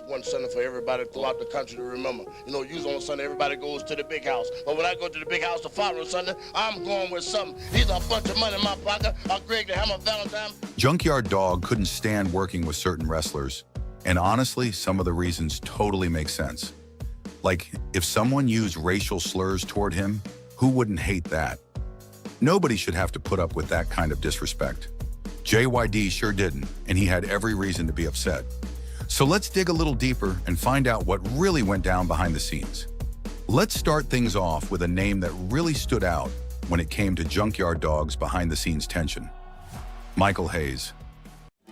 one Sunday for everybody throughout the country to remember. You know, usually on Sunday, everybody goes to the big house. But when I go to the big house the following Sunday, I'm going with something. Either a bunch of money in my pocket, or Greg the Hammer Valentine. Junkyard Dog couldn't stand working with certain wrestlers. And honestly, some of the reasons totally make sense. Like, if someone used racial slurs toward him, who wouldn't hate that? Nobody should have to put up with that kind of disrespect. JYD sure didn't, and he had every reason to be upset. So let's dig a little deeper and find out what really went down behind the scenes. Let's start things off with a name that really stood out when it came to Junkyard Dog's behind-the-scenes tension. Michael Hayes.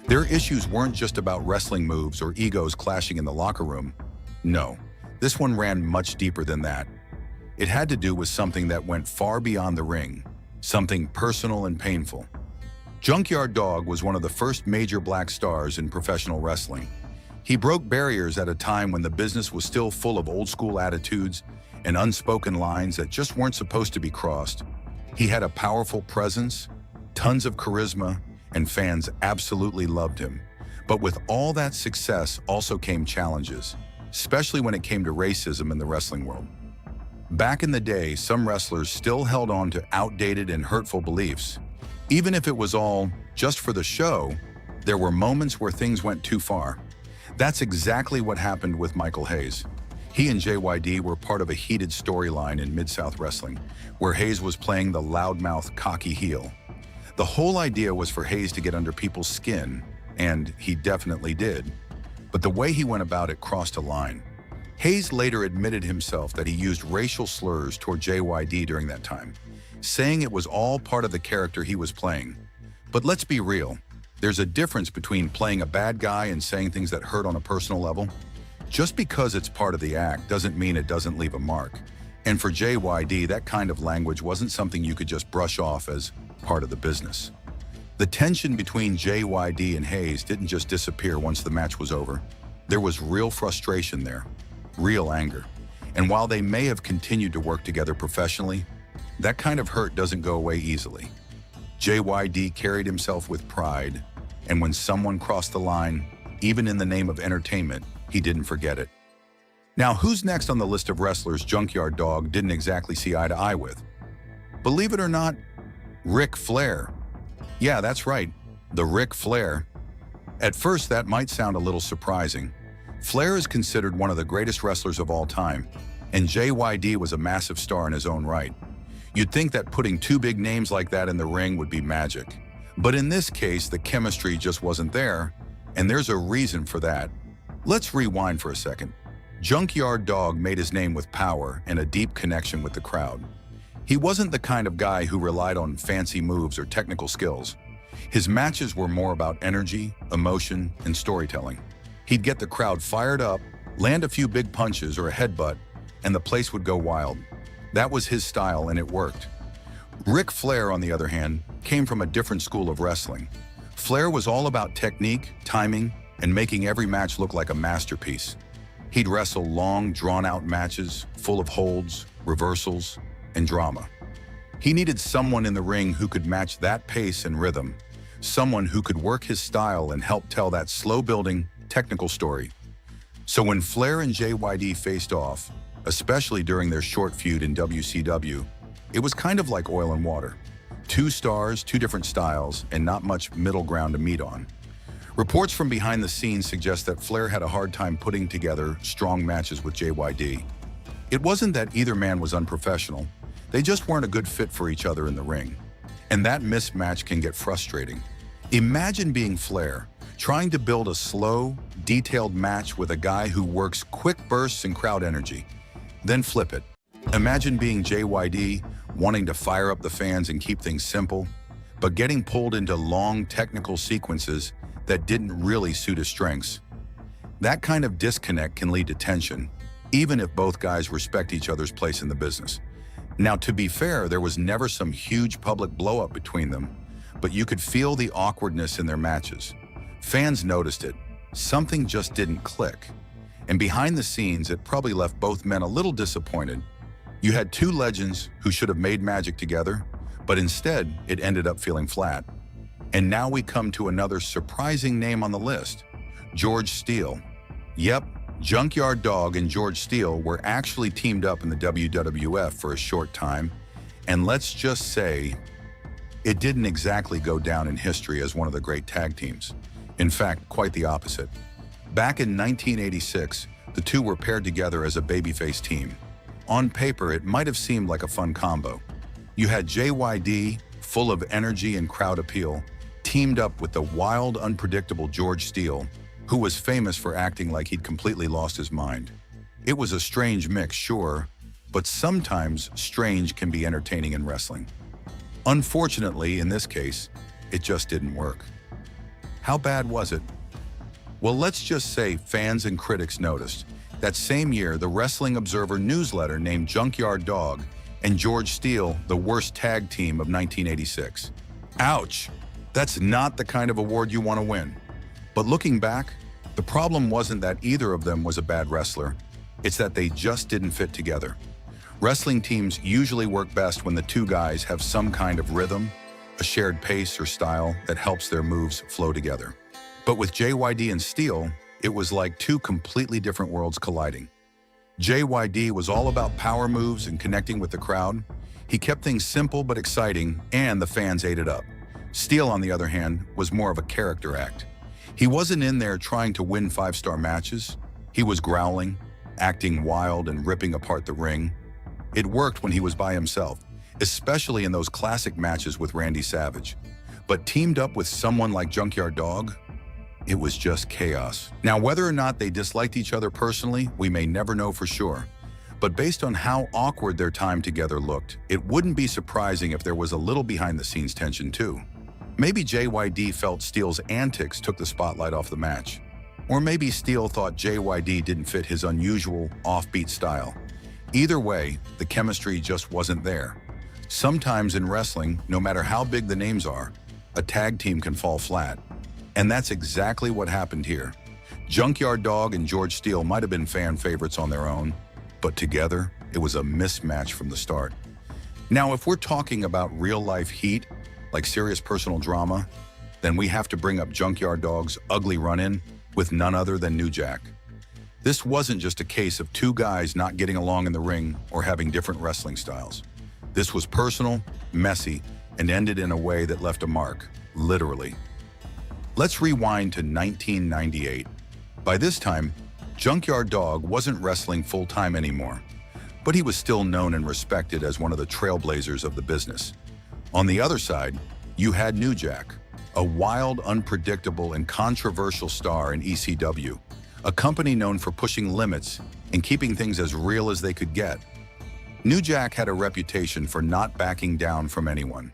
Their issues weren't just about wrestling moves or egos clashing in the locker room. No, this one ran much deeper than that. It had to do with something that went far beyond the ring, something personal and painful. Junkyard Dog was one of the first major black stars in professional wrestling. He broke barriers at a time when the business was still full of old-school attitudes and unspoken lines that just weren't supposed to be crossed. He had a powerful presence, tons of charisma, and fans absolutely loved him. But with all that success also came challenges, especially when it came to racism in the wrestling world. Back in the day, some wrestlers still held on to outdated and hurtful beliefs. Even if it was all just for the show, there were moments where things went too far. That's exactly what happened with Michael Hayes. He and JYD were part of a heated storyline in Mid-South Wrestling, where Hayes was playing the loudmouth, cocky heel. The whole idea was for Hayes to get under people's skin, and he definitely did. But the way he went about it crossed a line. Hayes later admitted himself that he used racial slurs toward JYD during that time, saying it was all part of the character he was playing. But let's be real, there's a difference between playing a bad guy and saying things that hurt on a personal level. Just because it's part of the act doesn't mean it doesn't leave a mark. And for JYD, that kind of language wasn't something you could just brush off as part of the business. The tension between JYD and Hayes didn't just disappear once the match was over. There was real frustration there, real anger. And while they may have continued to work together professionally, that kind of hurt doesn't go away easily. JYD carried himself with pride, and when someone crossed the line, even in the name of entertainment, he didn't forget it. Now, who's next on the list of wrestlers Junkyard Dog didn't exactly see eye to eye with? Believe it or not, Ric Flair. Yeah, that's right, the Ric Flair. At first, that might sound a little surprising. Flair is considered one of the greatest wrestlers of all time, and JYD was a massive star in his own right. You'd think that putting two big names like that in the ring would be magic. But in this case, the chemistry just wasn't there, and there's a reason for that. Let's rewind for a second. Junkyard Dog made his name with power and a deep connection with the crowd. He wasn't the kind of guy who relied on fancy moves or technical skills. His matches were more about energy, emotion, and storytelling. He'd get the crowd fired up, land a few big punches or a headbutt, and the place would go wild. That was his style, and it worked. Ric Flair, on the other hand, came from a different school of wrestling. Flair was all about technique, timing, and making every match look like a masterpiece. He'd wrestle long, drawn-out matches full of holds, reversals, and drama. He needed someone in the ring who could match that pace and rhythm, someone who could work his style and help tell that slow-building, technical story. So when Flair and JYD faced off, especially during their short feud in WCW, it was kind of like oil and water. Two stars, two different styles, and not much middle ground to meet on. Reports from behind the scenes suggest that Flair had a hard time putting together strong matches with JYD. It wasn't that either man was unprofessional, they just weren't a good fit for each other in the ring. And that mismatch can get frustrating. Imagine being Flair, trying to build a slow, detailed match with a guy who works quick bursts and crowd energy. Then flip it. Imagine being JYD, wanting to fire up the fans and keep things simple, but getting pulled into long technical sequences that didn't really suit his strengths. That kind of disconnect can lead to tension, even if both guys respect each other's place in the business. Now, to be fair, there was never some huge public blow-up between them, but you could feel the awkwardness in their matches. Fans noticed it. Something just didn't click. And behind the scenes, it probably left both men a little disappointed. You had two legends who should have made magic together, but instead, it ended up feeling flat. And now we come to another surprising name on the list, George Steele. Yep, Junkyard Dog and George Steele were actually teamed up in the WWF for a short time, and let's just say, it didn't exactly go down in history as one of the great tag teams. In fact, quite the opposite. Back in 1986, the two were paired together as a babyface team. On paper, it might have seemed like a fun combo. You had JYD, full of energy and crowd appeal, teamed up with the wild, unpredictable George Steele, who was famous for acting like he'd completely lost his mind. It was a strange mix, sure, but sometimes strange can be entertaining in wrestling. Unfortunately, in this case, it just didn't work. How bad was it? Well, let's just say fans and critics noticed. That same year, the Wrestling Observer newsletter named Junkyard Dog and George Steele the worst tag team of 1986. Ouch! That's not the kind of award you want to win. But looking back, the problem wasn't that either of them was a bad wrestler, it's that they just didn't fit together. Wrestling teams usually work best when the two guys have some kind of rhythm, a shared pace or style that helps their moves flow together. But with JYD and Steele, it was like two completely different worlds colliding. JYD was all about power moves and connecting with the crowd. He kept things simple but exciting, and the fans ate it up. Steele, on the other hand, was more of a character act. He wasn't in there trying to win five-star matches. He was growling, acting wild and ripping apart the ring. It worked when he was by himself, especially in those classic matches with Randy Savage. But teamed up with someone like Junkyard Dog, it was just chaos. Now, whether or not they disliked each other personally, we may never know for sure. But based on how awkward their time together looked, it wouldn't be surprising if there was a little behind-the-scenes tension too. Maybe JYD felt Steele's antics took the spotlight off the match. Or maybe Steele thought JYD didn't fit his unusual, offbeat style. Either way, the chemistry just wasn't there. Sometimes in wrestling, no matter how big the names are, a tag team can fall flat. And that's exactly what happened here. Junkyard Dog and George Steele might have been fan favorites on their own, but together, it was a mismatch from the start. Now, if we're talking about real-life heat, like serious personal drama, then we have to bring up Junkyard Dog's ugly run-in with none other than New Jack. This wasn't just a case of two guys not getting along in the ring or having different wrestling styles. This was personal, messy, and ended in a way that left a mark, literally. Let's rewind to 1998. By this time, Junkyard Dog wasn't wrestling full-time anymore, but he was still known and respected as one of the trailblazers of the business. On the other side, you had New Jack, a wild, unpredictable, and controversial star in ECW, a company known for pushing limits and keeping things as real as they could get. New Jack had a reputation for not backing down from anyone,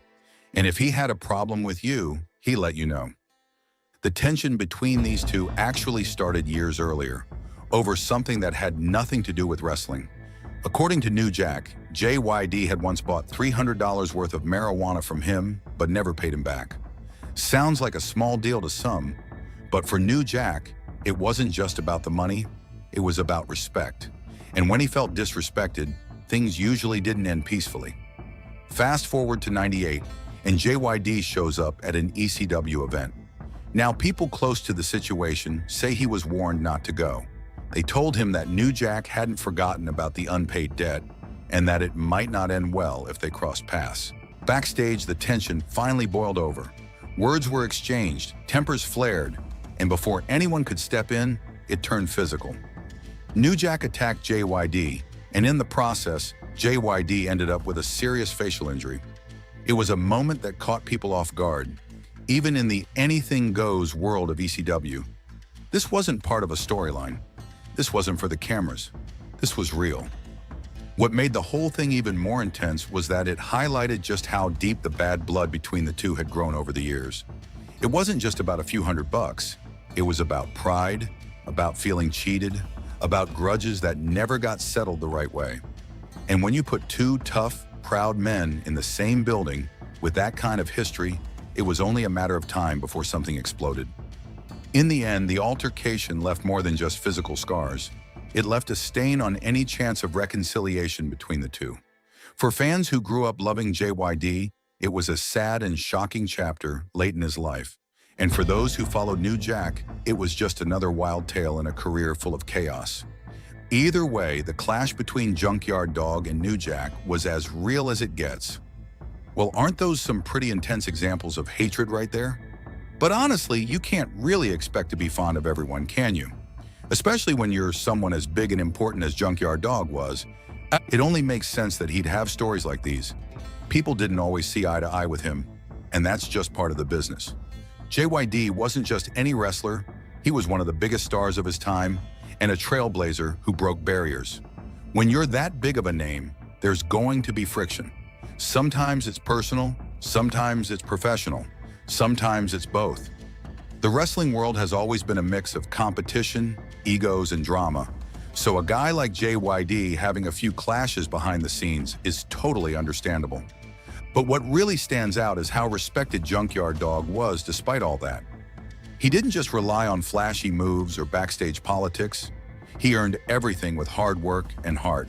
and if he had a problem with you, he let you know. The tension between these two actually started years earlier, over something that had nothing to do with wrestling. According to New Jack, JYD had once bought $300 worth of marijuana from him, but never paid him back. Sounds like a small deal to some, but for New Jack, it wasn't just about the money, it was about respect. And when he felt disrespected, things usually didn't end peacefully. Fast forward to '98, and JYD shows up at an ECW event. Now, people close to the situation say he was warned not to go. They told him that New Jack hadn't forgotten about the unpaid debt and that it might not end well if they crossed paths. Backstage, the tension finally boiled over. Words were exchanged, tempers flared, and before anyone could step in, it turned physical. New Jack attacked JYD, and in the process, JYD ended up with a serious facial injury. It was a moment that caught people off guard. Even in the anything-goes world of ECW, this wasn't part of a storyline. This wasn't for the cameras. This was real. What made the whole thing even more intense was that it highlighted just how deep the bad blood between the two had grown over the years. It wasn't just about a few $100. It was about pride, about feeling cheated, about grudges that never got settled the right way. And when you put two tough, proud men in the same building with that kind of history, it was only a matter of time before something exploded. In the end, the altercation left more than just physical scars. It left a stain on any chance of reconciliation between the two. For fans who grew up loving JYD, it was a sad and shocking chapter late in his life. And for those who followed New Jack, it was just another wild tale in a career full of chaos. Either way, the clash between Junkyard Dog and New Jack was as real as it gets. Well, aren't those some pretty intense examples of hatred right there? But honestly, you can't really expect to be fond of everyone, can you? Especially when you're someone as big and important as Junkyard Dog was. It only makes sense that he'd have stories like these. People didn't always see eye to eye with him, and that's just part of the business. JYD wasn't just any wrestler, he was one of the biggest stars of his time and a trailblazer who broke barriers. When you're that big of a name, there's going to be friction. Sometimes it's personal, sometimes it's professional, sometimes it's both. The wrestling world has always been a mix of competition, egos, and drama. So a guy like JYD having a few clashes behind the scenes is totally understandable. But what really stands out is how respected Junkyard Dog was despite all that. He didn't just rely on flashy moves or backstage politics. He earned everything with hard work and heart.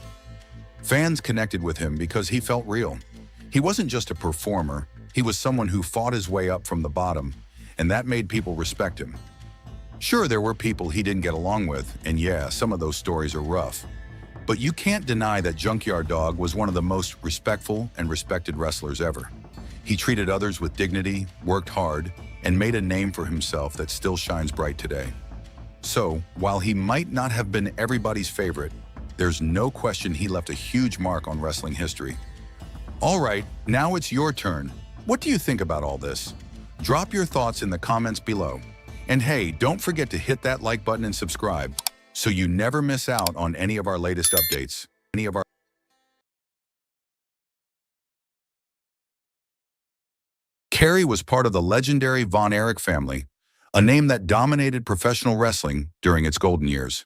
Fans connected with him because he felt real. He wasn't just a performer, he was someone who fought his way up from the bottom, and that made people respect him. Sure, there were people he didn't get along with, and yeah, some of those stories are rough. But you can't deny that Junkyard Dog was one of the most respectful and respected wrestlers ever. He treated others with dignity, worked hard, and made a name for himself that still shines bright today. So, while he might not have been everybody's favorite, there's no question he left a huge mark on wrestling history. All right, now it's your turn. What do you think about all this? Drop your thoughts in the comments below. And hey, don't forget to hit that like button and subscribe so you never miss out on any of our latest updates. Carrie was part of the legendary Von Erich family, a name that dominated professional wrestling during its golden years.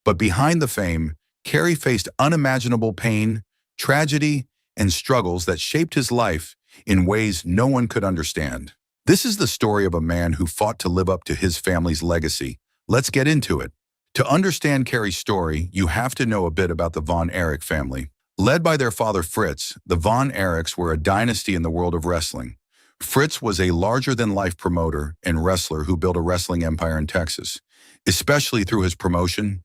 But behind the fame, Carrie faced unimaginable pain, tragedy, and struggles that shaped his life in ways no one could understand. This is the story of a man who fought to live up to his family's legacy. Let's get into it. To understand Carrie's story, you have to know a bit about the Von Erich family. Led by their father Fritz, the Von Erichs were a dynasty in the world of wrestling. Fritz was a larger-than-life promoter and wrestler who built a wrestling empire in Texas, especially through his promotion,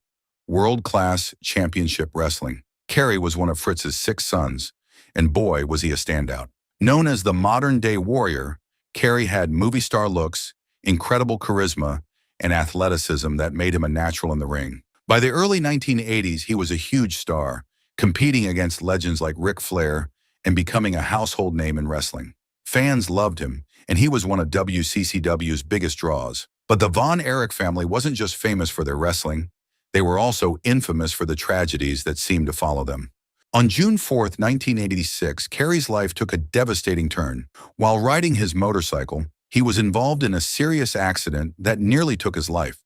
world-class championship wrestling. Carrie was one of Fritz's 6 sons, and boy, was he a standout. Known as the modern-day warrior, Carrie had movie star looks, incredible charisma, and athleticism that made him a natural in the ring. By the early 1980s, he was a huge star, competing against legends like Ric Flair and becoming a household name in wrestling. Fans loved him, and he was one of WCCW's biggest draws. But the Von Erich family wasn't just famous for their wrestling, they were also infamous for the tragedies that seemed to follow them. On June 4, 1986, Carrie's life took a devastating turn. While riding his motorcycle, he was involved in a serious accident that nearly took his life.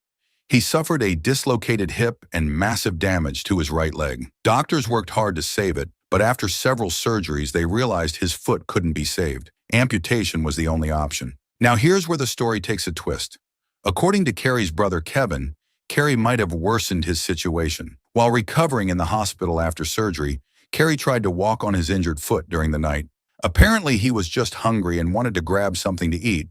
He suffered a dislocated hip and massive damage to his right leg. Doctors worked hard to save it, but after several surgeries, they realized his foot couldn't be saved. Amputation was the only option. Now here's where the story takes a twist. According to Carrie's brother Kevin, Carrie might have worsened his situation. While recovering in the hospital after surgery, Carrie tried to walk on his injured foot during the night. Apparently, he was just hungry and wanted to grab something to eat,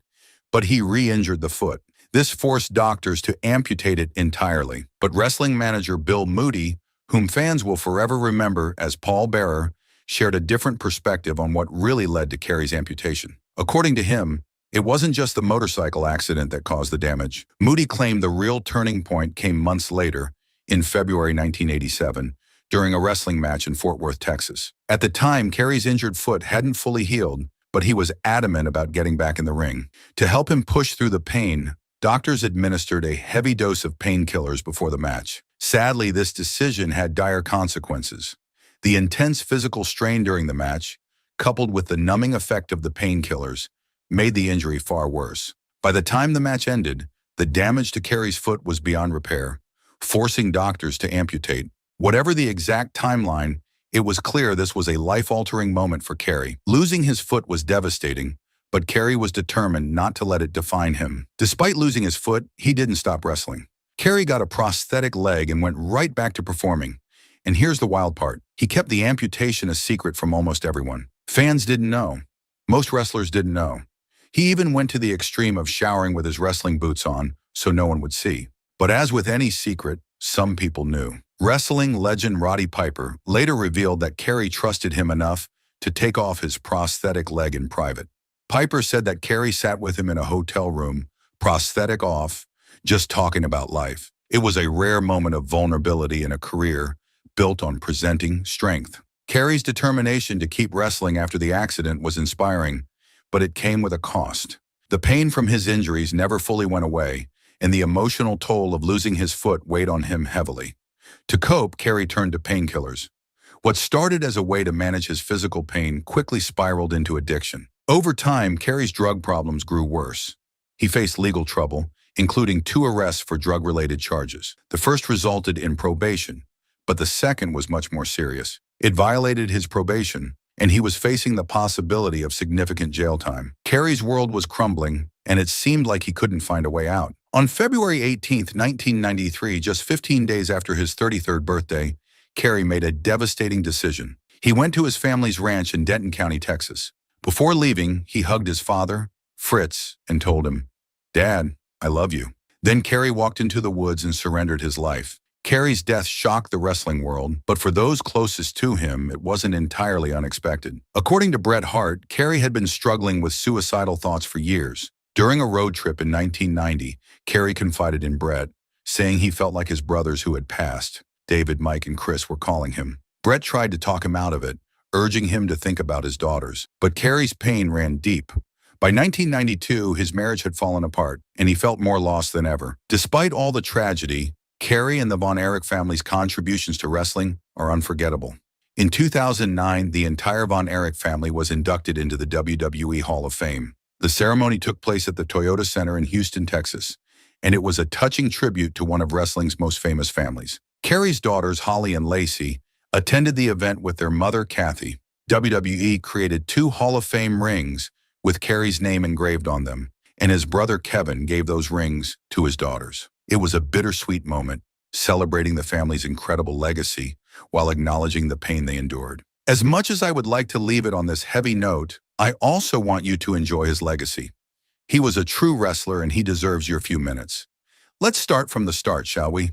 but he re-injured the foot. This forced doctors to amputate it entirely. But wrestling manager Bill Moody, whom fans will forever remember as Paul Bearer, shared a different perspective on what really led to Carrie's amputation. According to him, it wasn't just the motorcycle accident that caused the damage. Moody claimed the real turning point came months later, in February 1987, during a wrestling match in Fort Worth, Texas. At the time, Carrie's injured foot hadn't fully healed, but he was adamant about getting back in the ring. To help him push through the pain, doctors administered a heavy dose of painkillers before the match. Sadly, this decision had dire consequences. The intense physical strain during the match, coupled with the numbing effect of the painkillers, made the injury far worse. By the time the match ended, the damage to Carrie's foot was beyond repair, forcing doctors to amputate. Whatever the exact timeline, it was clear this was a life-altering moment for Carrie. Losing his foot was devastating, but Carrie was determined not to let it define him. Despite losing his foot, he didn't stop wrestling. Carrie got a prosthetic leg and went right back to performing. And here's the wild part. He kept the amputation a secret from almost everyone. Fans didn't know. Most wrestlers didn't know. He even went to the extreme of showering with his wrestling boots on so no one would see. But as with any secret, some people knew. Wrestling legend Roddy Piper later revealed that Carrie trusted him enough to take off his prosthetic leg in private. Piper said that Carrie sat with him in a hotel room, prosthetic off, just talking about life. It was a rare moment of vulnerability in a career built on presenting strength. Carrie's determination to keep wrestling after the accident was inspiring, but it came with a cost. The pain from his injuries never fully went away, and the emotional toll of losing his foot weighed on him heavily. To cope, Carrie turned to painkillers. What started as a way to manage his physical pain quickly spiraled into addiction. Over time, Carrie's drug problems grew worse. He faced legal trouble, including 2 arrests for drug-related charges. The first resulted in probation, but the second was much more serious. It violated his probation, and he was facing the possibility of significant jail time. Carrie's world was crumbling, and it seemed like he couldn't find a way out. On February 18, 1993, just 15 days after his 33rd birthday, Carrie made a devastating decision. He went to his family's ranch in Denton County, Texas. Before leaving, he hugged his father, Fritz, and told him, "Dad, I love you." Then Carrie walked into the woods and surrendered his life. Carrie's death shocked the wrestling world, but for those closest to him, it wasn't entirely unexpected. According to Bret Hart, Carrie had been struggling with suicidal thoughts for years. During a road trip in 1990, Carrie confided in Bret, saying he felt like his brothers who had passed, David, Mike, and Chris, were calling him. Bret tried to talk him out of it, urging him to think about his daughters. But Carrie's pain ran deep. By 1992, his marriage had fallen apart, and he felt more lost than ever. Despite all the tragedy, Carrie and the Von Erich family's contributions to wrestling are unforgettable. In 2009, the entire Von Erich family was inducted into the WWE Hall of Fame. The ceremony took place at the Toyota Center in Houston, Texas, and it was a touching tribute to one of wrestling's most famous families. Carrie's daughters, Holly and Lacey, attended the event with their mother, Kathy. WWE created 2 Hall of Fame rings with Carrie's name engraved on them, and his brother Kevin gave those rings to his daughters. It was a bittersweet moment, celebrating the family's incredible legacy while acknowledging the pain they endured. As much as I would like to leave it on this heavy note, I also want you to enjoy his legacy. He was a true wrestler, and he deserves your few minutes. Let's start from the start, shall we?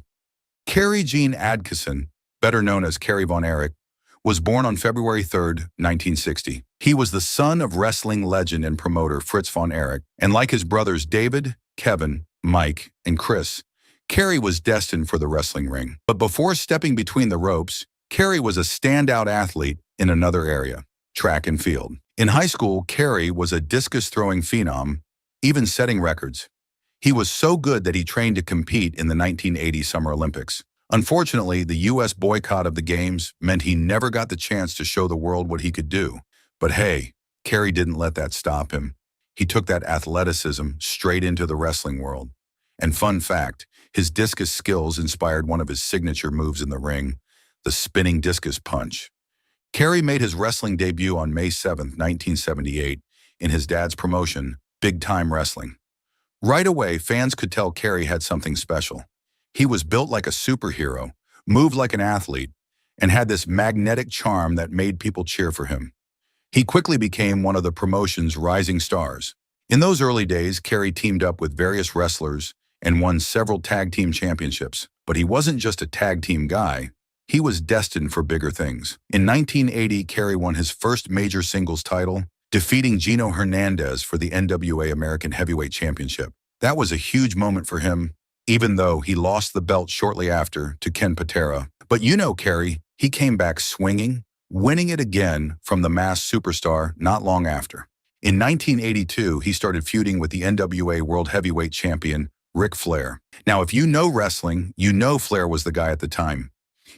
Carrie Jean Adkisson, better known as Carrie Von Erich, was born on February 3, 1960. He was the son of wrestling legend and promoter Fritz Von Erich, and like his brothers David, Kevin, Mike, and Chris, Carrie was destined for the wrestling ring. But before stepping between the ropes, Carrie was a standout athlete in another area, track and field. In high school, Carrie was a discus-throwing phenom, even setting records. He was so good that he trained to compete in the 1980 Summer Olympics. Unfortunately, the U.S. boycott of the Games meant he never got the chance to show the world what he could do. But hey, Carrie didn't let that stop him. He took that athleticism straight into the wrestling world. And fun fact, his discus skills inspired one of his signature moves in the ring, the spinning discus punch. Carrie made his wrestling debut on May 7, 1978, in his dad's promotion, Big Time Wrestling. Right away, fans could tell Carrie had something special. He was built like a superhero, moved like an athlete, and had this magnetic charm that made people cheer for him. He quickly became one of the promotion's rising stars. In those early days, Carrie teamed up with various wrestlers and won several tag team championships. But he wasn't just a tag team guy. He was destined for bigger things. In 1980, Carrie won his first major singles title, defeating Gino Hernandez for the NWA American Heavyweight Championship. That was a huge moment for him, even though he lost the belt shortly after to Ken Patera. But you know Carrie, he came back swinging, winning it again from the masked superstar not long after. In 1982, he started feuding with the NWA World Heavyweight Champion, Ric Flair. Now, if you know wrestling, you know Flair was the guy at the time.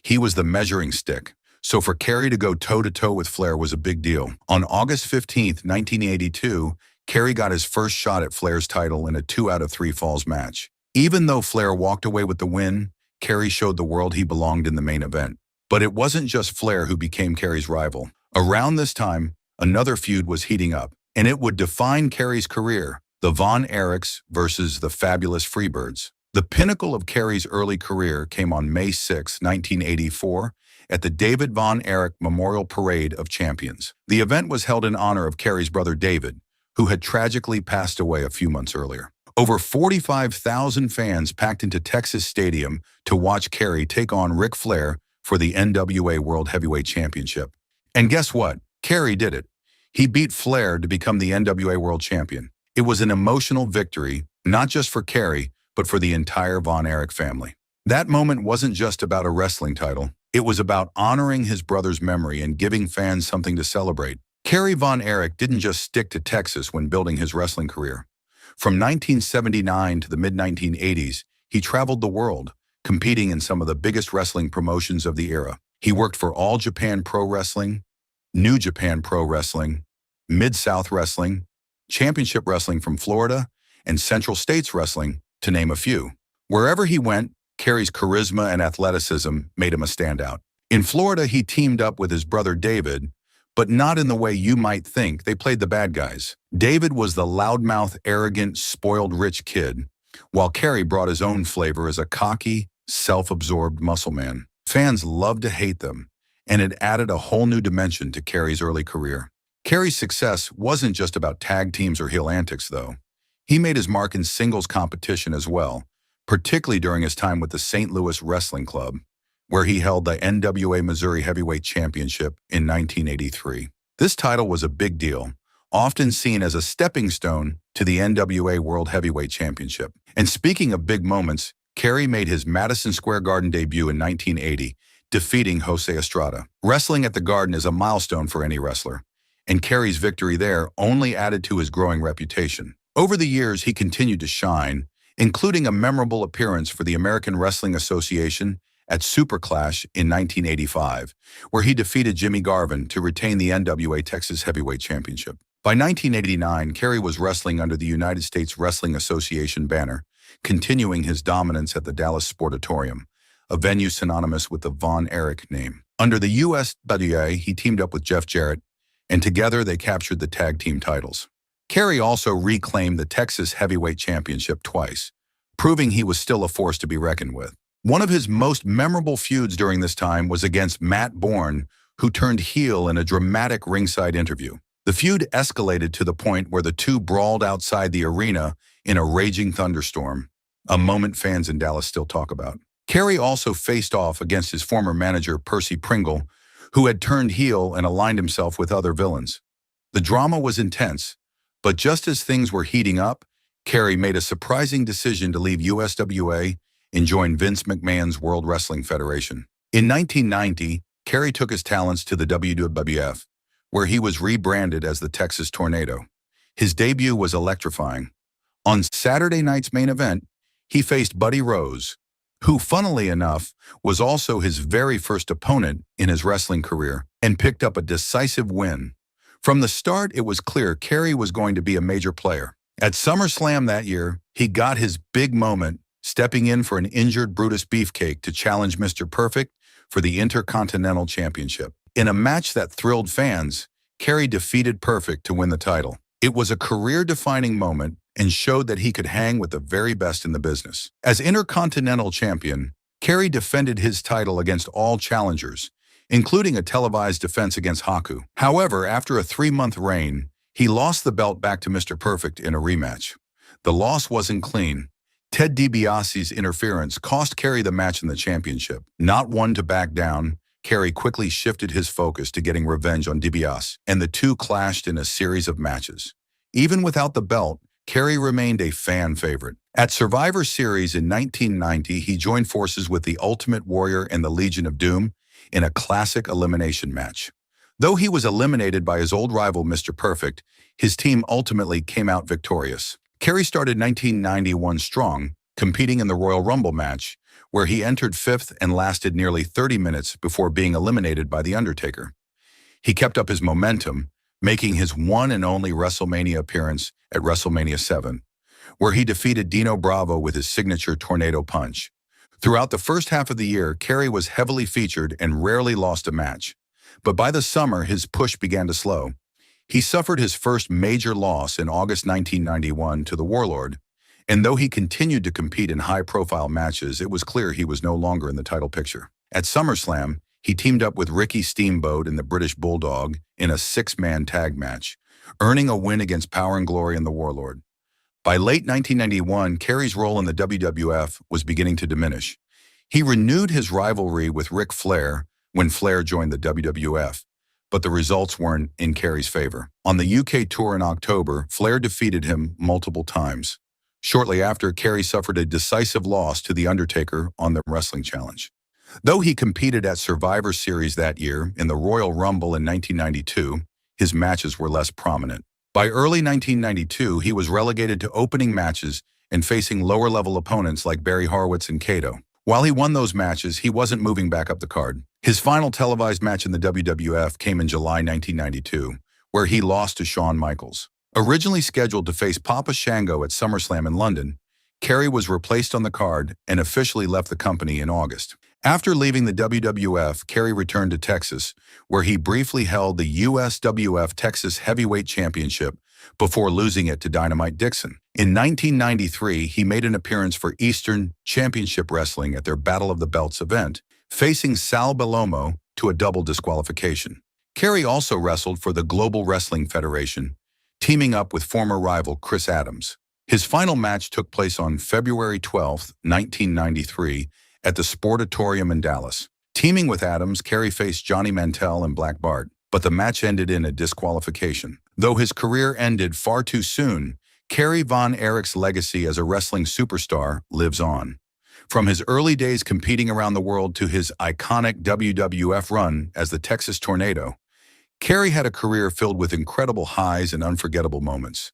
He was the measuring stick. So for Carrie to go toe-to-toe with Flair was a big deal. On August 15, 1982, Carrie got his first shot at Flair's title in a 2 out of 3 falls match. Even though Flair walked away with the win, Carrie showed the world he belonged in the main event. But it wasn't just Flair who became Carrie's rival. Around this time, another feud was heating up, and it would define Carrie's career, the Von Erichs versus the Fabulous Freebirds. The pinnacle of Carrie's early career came on May 6, 1984, at the David Von Erich Memorial Parade of Champions. The event was held in honor of Carrie's brother David, who had tragically passed away a few months earlier. Over 45,000 fans packed into Texas Stadium to watch Carrie take on Ric Flair for the NWA World Heavyweight Championship. And guess what? Carrie did it. He beat Flair to become the NWA World Champion. It was an emotional victory, not just for Carrie, but for the entire Von Erich family. That moment wasn't just about a wrestling title. It was about honoring his brother's memory and giving fans something to celebrate. Carrie Von Erich didn't just stick to Texas when building his wrestling career. From 1979 to the mid-1980s, he traveled the world, competing in some of the biggest wrestling promotions of the era. He worked for All Japan Pro Wrestling, New Japan Pro Wrestling, Mid-South Wrestling, Championship Wrestling from Florida, and Central States Wrestling, to name a few. Wherever he went, Carrie's charisma and athleticism made him a standout. In Florida, he teamed up with his brother David, but not in the way you might think. They played the bad guys. David was the loudmouth, arrogant, spoiled rich kid, while Carrie brought his own flavor as a cocky, self-absorbed muscle man. Fans loved to hate them, and it added a whole new dimension to Carrie's early career. Carrie's success wasn't just about tag teams or heel antics, though. He made his mark in singles competition as well, particularly during his time with the St. Louis Wrestling Club, where he held the NWA Missouri Heavyweight Championship in 1983. This title was a big deal, often seen as a stepping stone to the NWA World Heavyweight Championship. And speaking of big moments, Carrie made his Madison Square Garden debut in 1980, defeating Jose Estrada. Wrestling at the Garden is a milestone for any wrestler, and Carrie's victory there only added to his growing reputation. Over the years, he continued to shine, including a memorable appearance for the American Wrestling Association at Super Clash in 1985, where he defeated Jimmy Garvin to retain the NWA Texas Heavyweight Championship. By 1989, Carrie was wrestling under the United States Wrestling Association banner, continuing his dominance at the Dallas Sportatorium, a venue synonymous with the Von Erich name. Under the USWA, he teamed up with Jeff Jarrett, and together they captured the tag team titles. Carrie also reclaimed the Texas Heavyweight Championship twice, proving he was still a force to be reckoned with. One of his most memorable feuds during this time was against Matt Bourne, who turned heel in a dramatic ringside interview. The feud escalated to the point where the two brawled outside the arena in a raging thunderstorm, a moment fans in Dallas still talk about. Carrie also faced off against his former manager, Percy Pringle, who had turned heel and aligned himself with other villains. The drama was intense, but just as things were heating up, Carrie made a surprising decision to leave USWA and join Vince McMahon's World Wrestling Federation. In 1990, Carrie took his talents to the WWF, where he was rebranded as the Texas Tornado. His debut was electrifying. On Saturday night's main event, he faced Buddy Rose, who, funnily enough, was also his very first opponent in his wrestling career, and picked up a decisive win. From the start, it was clear Carrie was going to be a major player. At SummerSlam that year, he got his big moment, stepping in for an injured Brutus Beefcake to challenge Mr. Perfect for the Intercontinental Championship. In a match that thrilled fans, Carrie defeated Perfect to win the title. It was a career-defining moment and showed that he could hang with the very best in the business. As Intercontinental Champion, Carrie defended his title against all challengers, including a televised defense against Haku. However, after a 3-month reign, he lost the belt back to Mr. Perfect in a rematch. The loss wasn't clean. Ted DiBiase's interference cost Carrie the match and the championship. Not one to back down, Carrie quickly shifted his focus to getting revenge on DiBiase, and the two clashed in a series of matches. Even without the belt, Carrie remained a fan favorite. At Survivor Series in 1990, he joined forces with the Ultimate Warrior and the Legion of Doom in a classic elimination match. Though he was eliminated by his old rival Mr. Perfect, his team ultimately came out victorious. Carrie started 1991 strong, competing in the Royal Rumble match, where he entered 5th and lasted nearly 30 minutes before being eliminated by The Undertaker. He kept up his momentum, making his one and only WrestleMania appearance at WrestleMania 7, where he defeated Dino Bravo with his signature Tornado Punch. Throughout the first half of the year, Carrie was heavily featured and rarely lost a match. But by the summer, his push began to slow. He suffered his first major loss in August 1991 to the Warlord, and though he continued to compete in high-profile matches, it was clear he was no longer in the title picture. At SummerSlam, he teamed up with Ricky Steamboat and the British Bulldog in a 6-man tag match, earning a win against Power and Glory and the Warlord. By late 1991, Carrie's role in the WWF was beginning to diminish. He renewed his rivalry with Ric Flair when Flair joined the WWF, but the results weren't in Carrie's favor. On the UK tour in October, Flair defeated him multiple times. Shortly after, Carrie suffered a decisive loss to The Undertaker on the Wrestling Challenge. Though he competed at Survivor Series that year in the Royal Rumble in 1992, his matches were less prominent. By early 1992, he was relegated to opening matches and facing lower-level opponents like Barry Horowitz and Kato. While he won those matches, he wasn't moving back up the card. His final televised match in the WWF came in July 1992, where he lost to Shawn Michaels. Originally scheduled to face Papa Shango at SummerSlam in London, Carrie was replaced on the card and officially left the company in August. After leaving the WWF, Carrie returned to Texas, where he briefly held the USWF Texas Heavyweight Championship before losing it to Dynamite Dixon. In 1993, he made an appearance for Eastern Championship Wrestling at their Battle of the Belts event, facing Sal Bellomo to a double disqualification. Carrie also wrestled for the Global Wrestling Federation, teaming up with former rival Chris Adams. His final match took place on February 12, 1993, at the Sportatorium in Dallas. Teaming with Adams, Carrie faced Johnny Mantell and Black Bart, but the match ended in a disqualification. Though his career ended far too soon, Kerry Von Erich's legacy as a wrestling superstar lives on. From his early days competing around the world to his iconic WWF run as the Texas Tornado, Carrie had a career filled with incredible highs and unforgettable moments.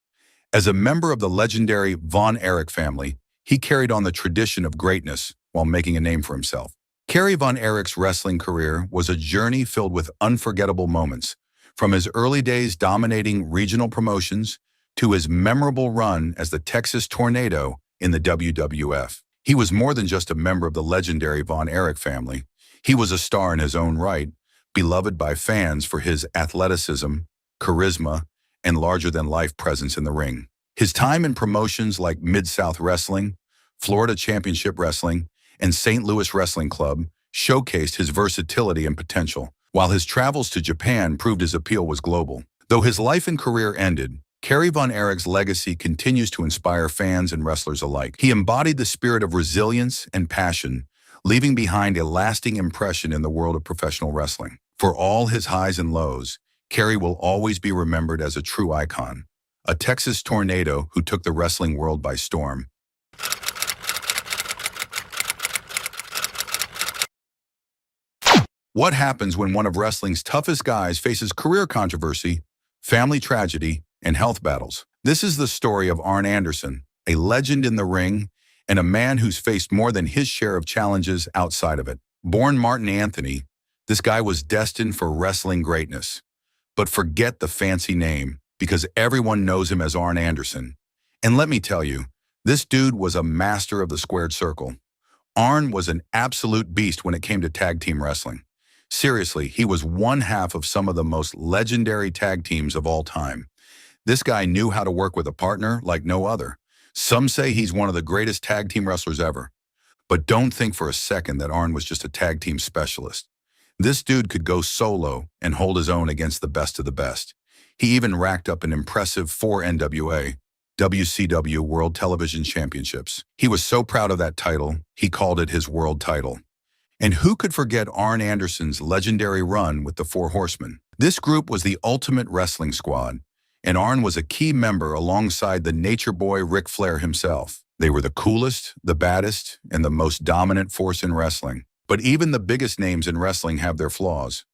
As a member of the legendary Von Erich family, he carried on the tradition of greatness while making a name for himself. Kerry Von Erich's wrestling career was a journey filled with unforgettable moments, from his early days dominating regional promotions to his memorable run as the Texas Tornado in the WWF. He was more than just a member of the legendary Von Erich family. He was a star in his own right, beloved by fans for his athleticism, charisma, and larger-than-life presence in the ring. His time in promotions like Mid-South Wrestling, Florida Championship Wrestling, and St. Louis Wrestling Club showcased his versatility and potential, while his travels to Japan proved his appeal was global. Though his life and career ended, Kerry Von Erich's legacy continues to inspire fans and wrestlers alike. He embodied the spirit of resilience and passion, leaving behind a lasting impression in the world of professional wrestling. For all his highs and lows, Kerry will always be remembered as a true icon, a Texas Tornado who took the wrestling world by storm. What happens when one of wrestling's toughest guys faces career controversy, family tragedy, and health battles? This is the story of Arn Anderson, a legend in the ring and a man who's faced more than his share of challenges outside of it. Born Martin Anthony, this guy was destined for wrestling greatness. But forget the fancy name, because everyone knows him as Arn Anderson. And let me tell you, this dude was a master of the squared circle. Arn was an absolute beast when it came to tag team wrestling. Seriously, he was one half of some of the most legendary tag teams of all time. This guy knew how to work with a partner like no other. Some say he's one of the greatest tag team wrestlers ever. But don't think for a second that Arn was just a tag team specialist. This dude could go solo and hold his own against the best of the best. He even racked up an impressive 4 NWA, WCW World Television Championships. He was so proud of that title, he called it his world title. And who could forget Arn Anderson's legendary run with the Four Horsemen? This group was the ultimate wrestling squad, and Arn was a key member alongside the nature boy Ric Flair himself. They were the coolest, the baddest, and the most dominant force in wrestling. But even the biggest names in wrestling have their flaws.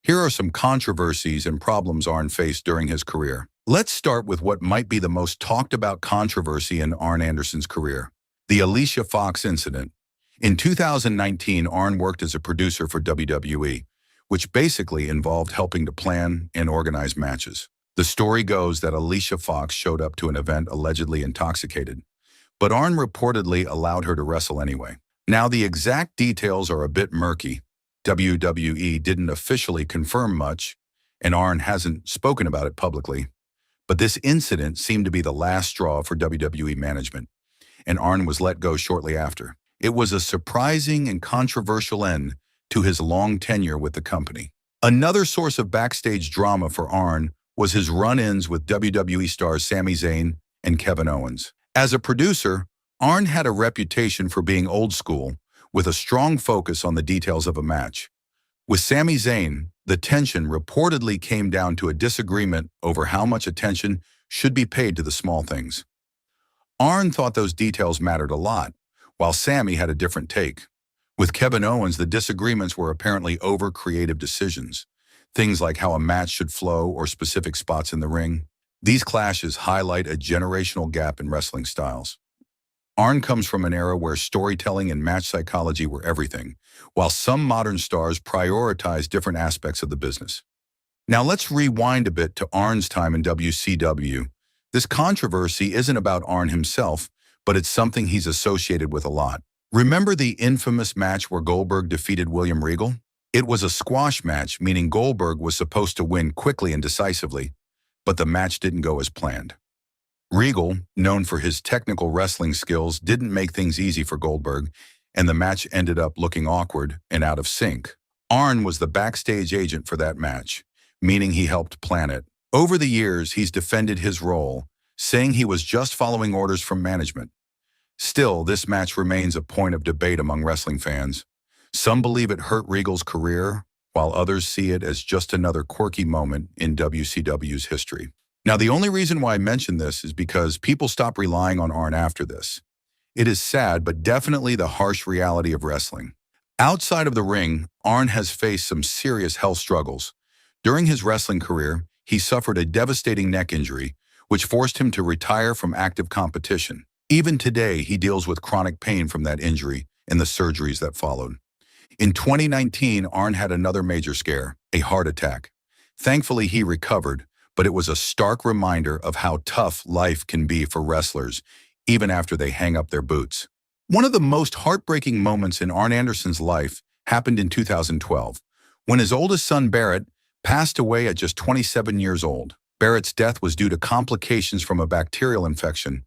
Here are some controversies and problems Arn faced during his career. Let's start with what might be the most talked about controversy in Arn Anderson's career: the Alicia Fox incident. In 2019, Arn worked as a producer for WWE, which basically involved helping to plan and organize matches. The story goes that Alicia Fox showed up to an event allegedly intoxicated, but Arn reportedly allowed her to wrestle anyway. Now, the exact details are a bit murky. WWE didn't officially confirm much, and Arn hasn't spoken about it publicly. But this incident seemed to be the last straw for WWE management, and Arn was let go shortly after. It was a surprising and controversial end to his long tenure with the company. Another source of backstage drama for Arn was his run-ins with WWE stars Sami Zayn and Kevin Owens. As a producer, Arn had a reputation for being old school, with a strong focus on the details of a match. With Sami Zayn, the tension reportedly came down to a disagreement over how much attention should be paid to the small things. Arn thought those details mattered a lot, while Sami had a different take. With Kevin Owens, the disagreements were apparently over creative decisions, things like how a match should flow or specific spots in the ring. These clashes highlight a generational gap in wrestling styles. Arn comes from an era where storytelling and match psychology were everything, while some modern stars prioritize different aspects of the business. Now let's rewind a bit to Arn's time in WCW. This controversy isn't about Arn himself, but it's something he's associated with a lot. Remember the infamous match where Goldberg defeated William Regal? It was a squash match, meaning Goldberg was supposed to win quickly and decisively, but the match didn't go as planned. Regal, known for his technical wrestling skills, didn't make things easy for Goldberg, and the match ended up looking awkward and out of sync. Arn was the backstage agent for that match, meaning he helped plan it. Over the years, he's defended his role, saying he was just following orders from management. Still, this match remains a point of debate among wrestling fans. Some believe it hurt Regal's career, while others see it as just another quirky moment in WCW's history. Now, the only reason why I mention this is because people stopped relying on Arn after this. It is sad, but definitely the harsh reality of wrestling. Outside of the ring, Arn has faced some serious health struggles. During his wrestling career, he suffered a devastating neck injury, which forced him to retire from active competition. Even today, he deals with chronic pain from that injury and the surgeries that followed. In 2019, Arn had another major scare, a heart attack. Thankfully, he recovered, but it was a stark reminder of how tough life can be for wrestlers, even after they hang up their boots. One of the most heartbreaking moments in Arn Anderson's life happened in 2012, when his oldest son Barrett passed away at just 27 years old. Barrett's death was due to complications from a bacterial infection,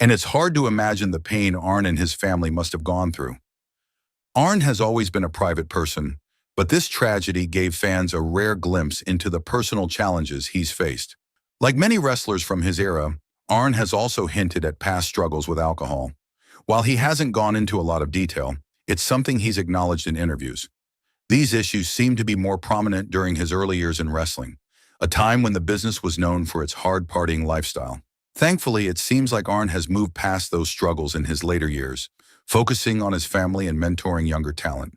and it's hard to imagine the pain Arn and his family must have gone through. Arn has always been a private person, but this tragedy gave fans a rare glimpse into the personal challenges he's faced. Like many wrestlers from his era, Arn has also hinted at past struggles with alcohol. While he hasn't gone into a lot of detail, it's something he's acknowledged in interviews. These issues seem to be more prominent during his early years in wrestling, a time when the business was known for its hard partying lifestyle. Thankfully, it seems like Arn has moved past those struggles in his later years, focusing on his family and mentoring younger talent.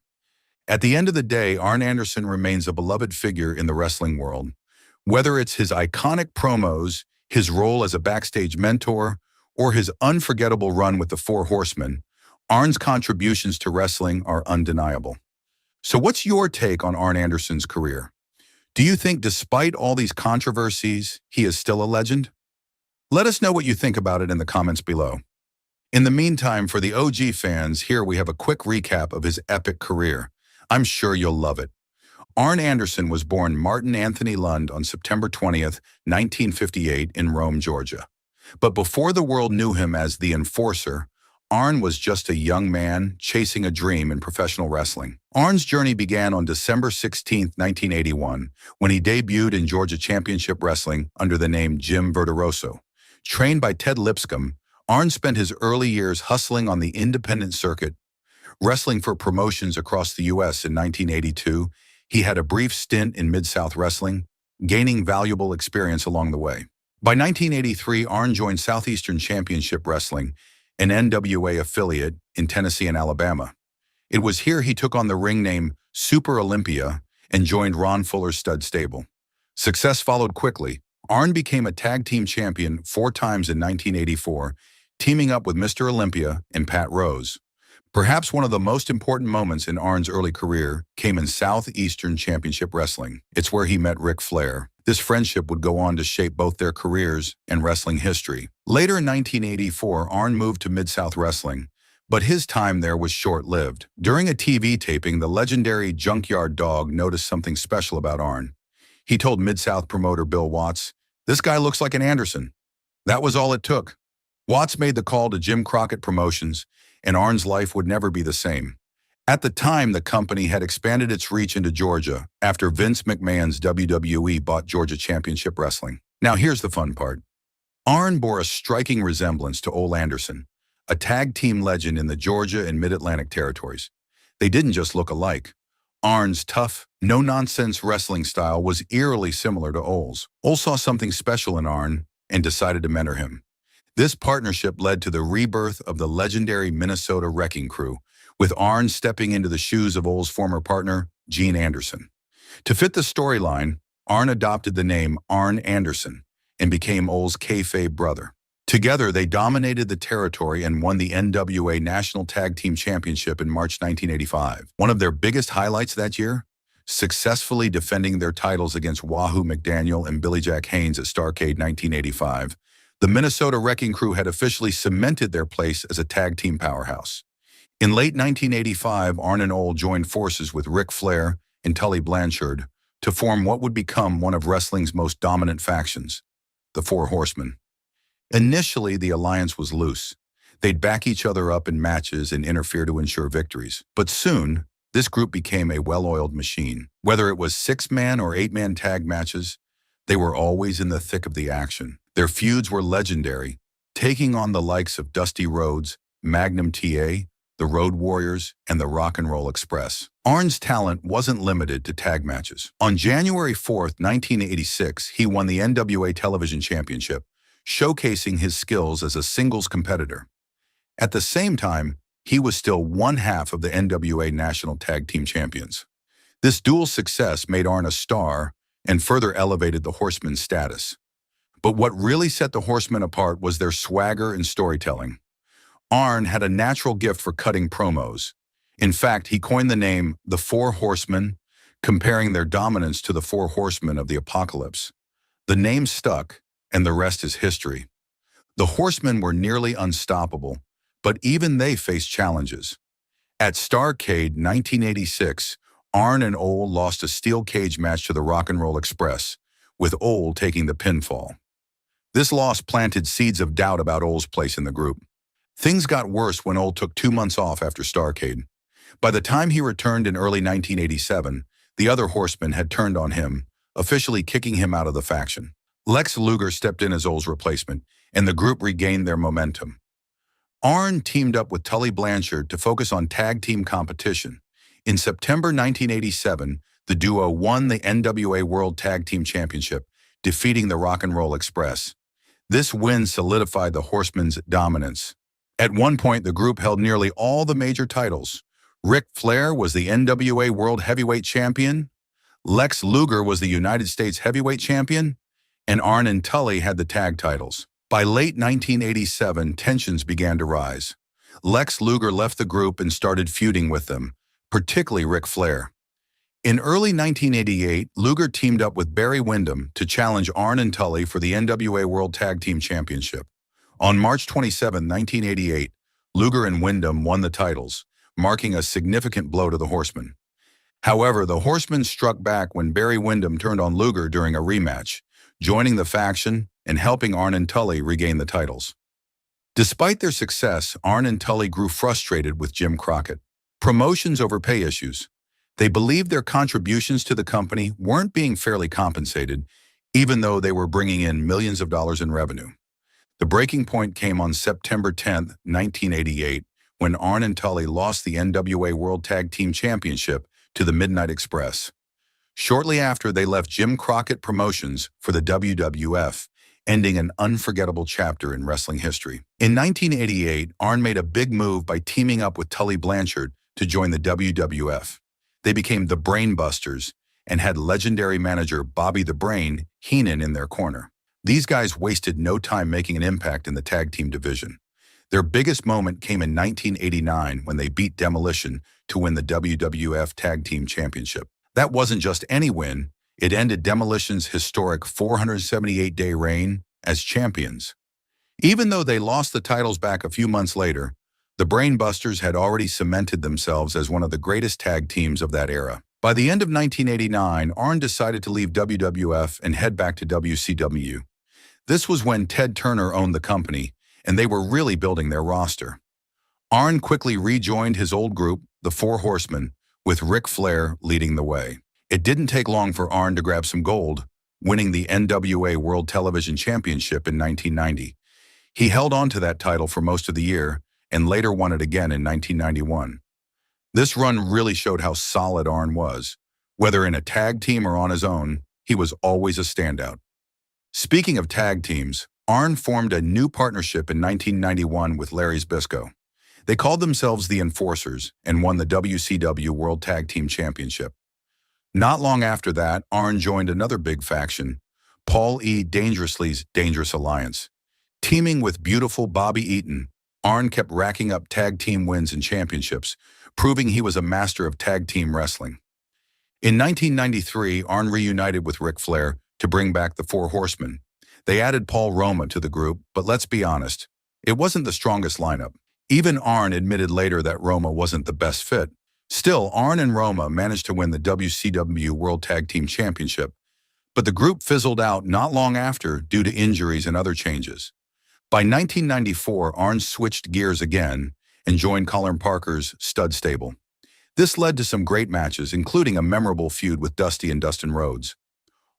At the end of the day, Arn Anderson remains a beloved figure in the wrestling world. Whether it's his iconic promos, his role as a backstage mentor, or his unforgettable run with the Four Horsemen, Arn's contributions to wrestling are undeniable. So what's your take on Arn Anderson's career? Do you think despite all these controversies, he is still a legend? Let us know what you think about it in the comments below. In the meantime, for the OG fans, here we have a quick recap of his epic career. I'm sure you'll love it. Arn Anderson was born Martin Anthony Lund on September 20th, 1958 in Rome, Georgia. But before the world knew him as the Enforcer, Arn was just a young man chasing a dream in professional wrestling. Arn's journey began on December 16, 1981, when he debuted in Georgia Championship Wrestling under the name Jim Verderoso. Trained by Ted Lipscomb, Arn spent his early years hustling on the independent circuit. Wrestling for promotions across the U.S. in 1982, he had a brief stint in Mid-South Wrestling, gaining valuable experience along the way. By 1983, Arn joined Southeastern Championship Wrestling, an NWA affiliate in Tennessee and Alabama. It was here he took on the ring name Super Olympia and joined Ron Fuller's stud stable. Success followed quickly. Arn became a tag team champion 4 times in 1984, teaming up with Mr. Olympia and Pat Rose. Perhaps one of the most important moments in Arn's early career came in Southeastern Championship Wrestling. It's where he met Ric Flair. This friendship would go on to shape both their careers and wrestling history. Later in 1984, Arn moved to Mid-South Wrestling, but his time there was short-lived. During a TV taping, the legendary Junkyard Dog noticed something special about Arn. He told Mid-South promoter Bill Watts, "This guy looks like an Anderson." That was all it took. Watts made the call to Jim Crockett Promotions, and Arn's life would never be the same. At the time, the company had expanded its reach into Georgia after Vince McMahon's WWE bought Georgia Championship Wrestling. Now here's the fun part. Arn bore a striking resemblance to Ole Anderson, a tag team legend in the Georgia and Mid-Atlantic territories. They didn't just look alike. Arn's tough, no-nonsense wrestling style was eerily similar to Ole's. Ole saw something special in Arn and decided to mentor him. This partnership led to the rebirth of the legendary Minnesota Wrecking Crew, with Arn stepping into the shoes of Ole's former partner, Gene Anderson. To fit the storyline, Arn adopted the name Arn Anderson and became Ole's kayfabe brother. Together, they dominated the territory and won the NWA National Tag Team Championship in March 1985. One of their biggest highlights that year? Successfully defending their titles against Wahoo McDaniel and Billy Jack Haynes at Starrcade 1985, the Minnesota Wrecking Crew had officially cemented their place as a tag team powerhouse. In late 1985, Arn and Ole joined forces with Ric Flair and Tully Blanchard to form what would become one of wrestling's most dominant factions, the Four Horsemen. Initially, the alliance was loose. They'd back each other up in matches and interfere to ensure victories. But soon, this group became a well-oiled machine. Whether it was 6-man or 8-man tag matches, they were always in the thick of the action. Their feuds were legendary, taking on the likes of Dusty Rhodes, Magnum TA, the Road Warriors, and the Rock and Roll Express. Arn's talent wasn't limited to tag matches. On January 4th, 1986, he won the NWA Television Championship, showcasing his skills as a singles competitor. At the same time, he was still one half of the NWA National Tag Team Champions. This dual success made Arn a star and further elevated the Horsemen's status. But what really set the Horsemen apart was their swagger and storytelling. Arn had a natural gift for cutting promos. In fact, he coined the name the Four Horsemen, comparing their dominance to the Four Horsemen of the Apocalypse. The name stuck, and the rest is history. The Horsemen were nearly unstoppable, but even they faced challenges. At Starrcade 1986, Arn and Ole lost a steel cage match to the Rock and Roll Express, with Ole taking the pinfall. This loss planted seeds of doubt about Ole's place in the group. Things got worse when Ole took 2 months off after Starrcade. By the time he returned in early 1987, the other Horsemen had turned on him, officially kicking him out of the faction. Lex Luger stepped in as Ole's replacement, and the group regained their momentum. Arn teamed up with Tully Blanchard to focus on tag team competition. In September 1987, the duo won the NWA World Tag Team Championship, defeating the Rock and Roll Express. This win solidified the Horsemen's dominance. At one point, the group held nearly all the major titles. Ric Flair was the NWA World Heavyweight Champion, Lex Luger was the United States Heavyweight Champion, and Arn and Tully had the tag titles. By late 1987, tensions began to rise. Lex Luger left the group and started feuding with them, particularly Ric Flair. In early 1988, Luger teamed up with Barry Windham to challenge Arn and Tully for the NWA World Tag Team Championship. On March 27, 1988, Luger and Windham won the titles, marking a significant blow to the Horsemen. However, the Horsemen struck back when Barry Windham turned on Luger during a rematch, joining the faction and helping Arn and Tully regain the titles. Despite their success, Arn and Tully grew frustrated with Jim Crockett. Promotions over pay issues. They believed their contributions to the company weren't being fairly compensated, even though they were bringing in millions of dollars in revenue. The breaking point came on September 10, 1988, when Arn and Tully lost the NWA World Tag Team Championship to the Midnight Express. Shortly after, they left Jim Crockett Promotions for the WWF, ending an unforgettable chapter in wrestling history. In 1988, Arn made a big move by teaming up with Tully Blanchard to join the WWF. They became the Brain Busters and had legendary manager Bobby the Brain Heenan in their corner. These guys wasted no time making an impact in the tag team division. Their biggest moment came in 1989 when they beat Demolition to win the WWF Tag Team Championship. That wasn't just any win, it ended Demolition's historic 478-day reign as champions. Even though they lost the titles back a few months later, the Brain Busters had already cemented themselves as one of the greatest tag teams of that era. By the end of 1989, Arn decided to leave WWF and head back to WCW. This was when Ted Turner owned the company, and they were really building their roster. Arn quickly rejoined his old group, the Four Horsemen, with Ric Flair leading the way. It didn't take long for Arn to grab some gold, winning the NWA World Television Championship in 1990. He held on to that title for most of the year and later won it again in 1991. This run really showed how solid Arn was. Whether in a tag team or on his own, he was always a standout. Speaking of tag teams, Arn formed a new partnership in 1991 with Larry Zbyszko. They called themselves the Enforcers and won the WCW World Tag Team Championship. Not long after that, Arn joined another big faction, Paul E. Dangerously's Dangerous Alliance. Teaming with beautiful Bobby Eaton, Arn kept racking up tag team wins and championships, proving he was a master of tag team wrestling. In 1993, Arn reunited with Ric Flair to bring back the Four Horsemen. They added Paul Roma to the group, but let's be honest, it wasn't the strongest lineup. Even Arn admitted later that Roma wasn't the best fit. Still, Arn and Roma managed to win the WCW World Tag Team Championship, but the group fizzled out not long after due to injuries and other changes. By 1994, Arn switched gears again and joined Colin Parker's Stud Stable. This led to some great matches, including a memorable feud with Dusty and Dustin Rhodes.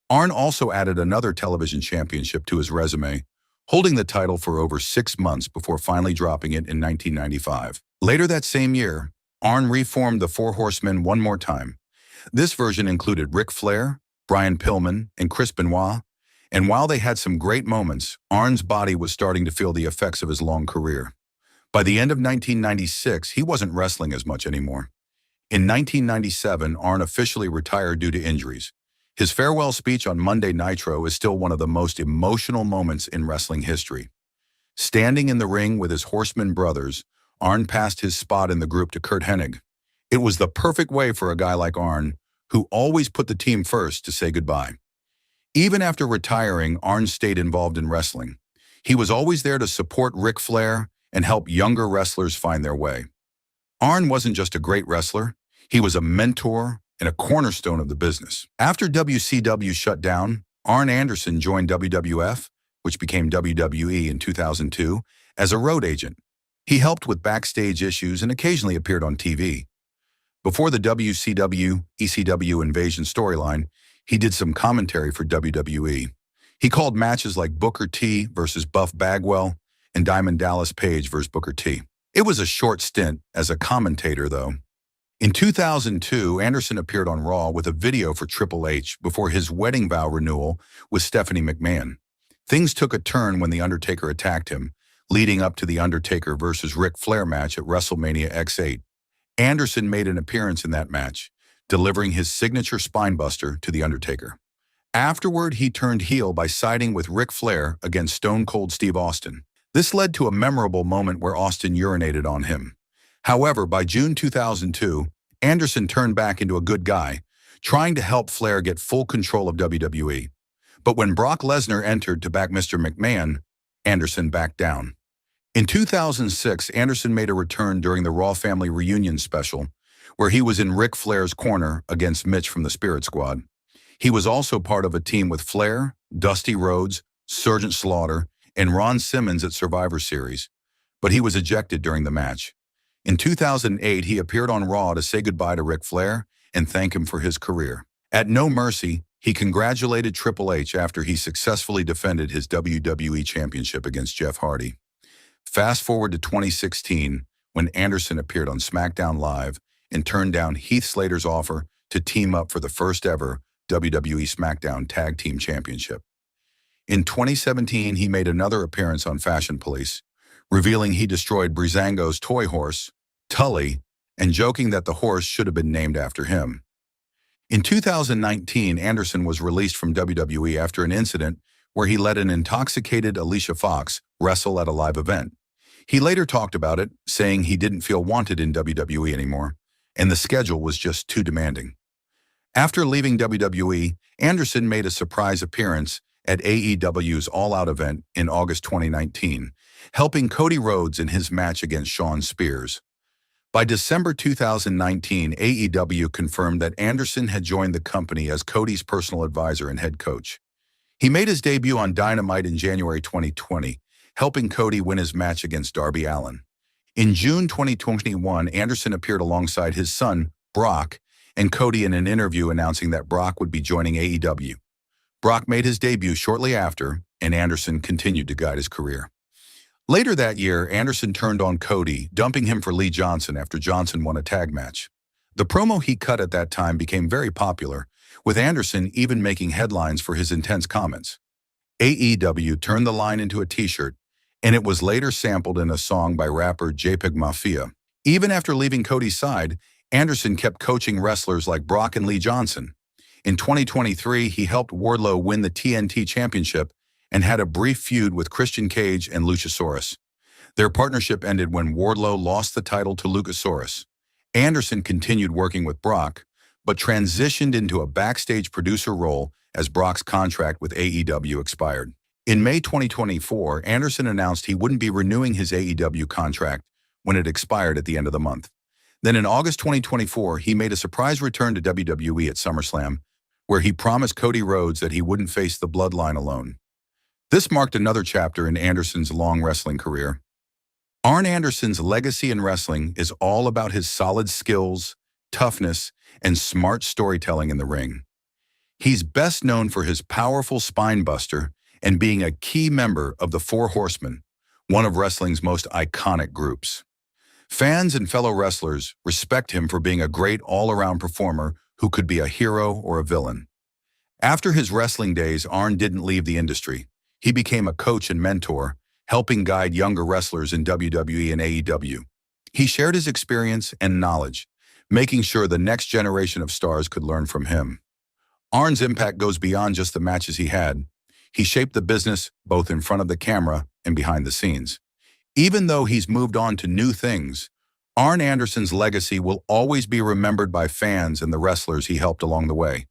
Arn also added another television championship to his resume, holding the title for over 6 months before finally dropping it in 1995. Later that same year, Arn reformed the Four Horsemen one more time. This version included Ric Flair, Brian Pillman, and Chris Benoit, and while they had some great moments, Arn's body was starting to feel the effects of his long career. By the end of 1996, he wasn't wrestling as much anymore. In 1997, Arn officially retired due to injuries. His farewell speech on Monday Nitro is still one of the most emotional moments in wrestling history. Standing in the ring with his Horseman brothers, Arn passed his spot in the group to Curt Hennig. It was the perfect way for a guy like Arn, who always put the team first, to say goodbye. Even after retiring, Arn stayed involved in wrestling. He was always there to support Ric Flair and help younger wrestlers find their way. Arn wasn't just a great wrestler, he was a mentor and a cornerstone of the business. After WCW shut down, Arn Anderson joined WWF, which became WWE in 2002, as a road agent. He helped with backstage issues and occasionally appeared on TV. Before the WCW, ECW invasion storyline, he did some commentary for WWE. He called matches like Booker T versus Buff Bagwell and Diamond Dallas Page versus Booker T. It was a short stint as a commentator, though. In 2002, Anderson appeared on Raw with a video for Triple H before his wedding vow renewal with Stephanie McMahon. Things took a turn when The Undertaker attacked him, leading up to the Undertaker versus Ric Flair match at WrestleMania X8. Anderson made an appearance in that match, delivering his signature spinebuster to The Undertaker. Afterward, he turned heel by siding with Ric Flair against Stone Cold Steve Austin. This led to a memorable moment where Austin urinated on him. However, by June 2002, Anderson turned back into a good guy, trying to help Flair get full control of WWE. But when Brock Lesnar entered to back Mr. McMahon, Anderson backed down. In 2006, Anderson made a return during the Raw Family Reunion special, where he was in Ric Flair's corner against Mitch from the Spirit Squad. He was also part of a team with Flair, Dusty Rhodes, Sergeant Slaughter, and Ron Simmons at Survivor Series, but he was ejected during the match. In 2008, he appeared on Raw to say goodbye to Ric Flair and thank him for his career. At No Mercy, he congratulated Triple H after he successfully defended his WWE Championship against Jeff Hardy. Fast forward to 2016, when Anderson appeared on SmackDown Live and turned down Heath Slater's offer to team up for the first ever WWE SmackDown Tag Team Championship. In 2017, he made another appearance on Fashion Police, revealing he destroyed Breezango's toy horse, Tully, and joking that the horse should have been named after him. In 2019, Anderson was released from WWE after an incident where he let an intoxicated Alicia Fox wrestle at a live event. He later talked about it, saying he didn't feel wanted in WWE anymore, and the schedule was just too demanding. After leaving WWE, Anderson made a surprise appearance at AEW's All Out event in August 2019, helping Cody Rhodes in his match against Shawn Spears. By December 2019, AEW confirmed that Anderson had joined the company as Cody's personal advisor and head coach. He made his debut on Dynamite in January 2020, helping Cody win his match against Darby Allin. In June 2021, Anderson appeared alongside his son, Brock, and Cody in an interview announcing that Brock would be joining AEW. Brock made his debut shortly after, and Anderson continued to guide his career. Later that year, Anderson turned on Cody, dumping him for Lee Johnson after Johnson won a tag match. The promo he cut at that time became very popular, with Anderson even making headlines for his intense comments. AEW turned the line into a t-shirt, and it was later sampled in a song by rapper JPEG Mafia. Even after leaving Cody's side, Anderson kept coaching wrestlers like Brock and Lee Johnson. In 2023, he helped Wardlow win the TNT Championship and had a brief feud with Christian Cage and Luchasaurus. Their partnership ended when Wardlow lost the title to Luchasaurus. Anderson continued working with Brock, but transitioned into a backstage producer role as Brock's contract with AEW expired. In May 2024, Anderson announced he wouldn't be renewing his AEW contract when it expired at the end of the month. Then in August 2024, he made a surprise return to WWE at SummerSlam, where he promised Cody Rhodes that he wouldn't face the Bloodline alone. This marked another chapter in Anderson's long wrestling career. Arn Anderson's legacy in wrestling is all about his solid skills, toughness, and smart storytelling in the ring. He's best known for his powerful spine buster and being a key member of the Four Horsemen, one of wrestling's most iconic groups. Fans and fellow wrestlers respect him for being a great all-around performer who could be a hero or a villain. After his wrestling days, Arn didn't leave the industry. He became a coach and mentor, helping guide younger wrestlers in WWE and AEW. He shared his experience and knowledge, making sure the next generation of stars could learn from him. Arn's impact goes beyond just the matches he had. He shaped the business both in front of the camera and behind the scenes. Even though he's moved on to new things, Arn Anderson's legacy will always be remembered by fans and the wrestlers he helped along the way.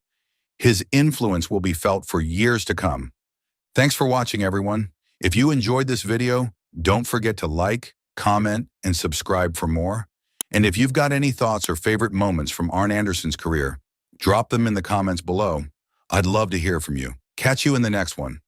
His influence will be felt for years to come. Thanks for watching, everyone. If you enjoyed this video, don't forget to like, comment, and subscribe for more. And if you've got any thoughts or favorite moments from Arn Anderson's career, drop them in the comments below. I'd love to hear from you. Catch you in the next one.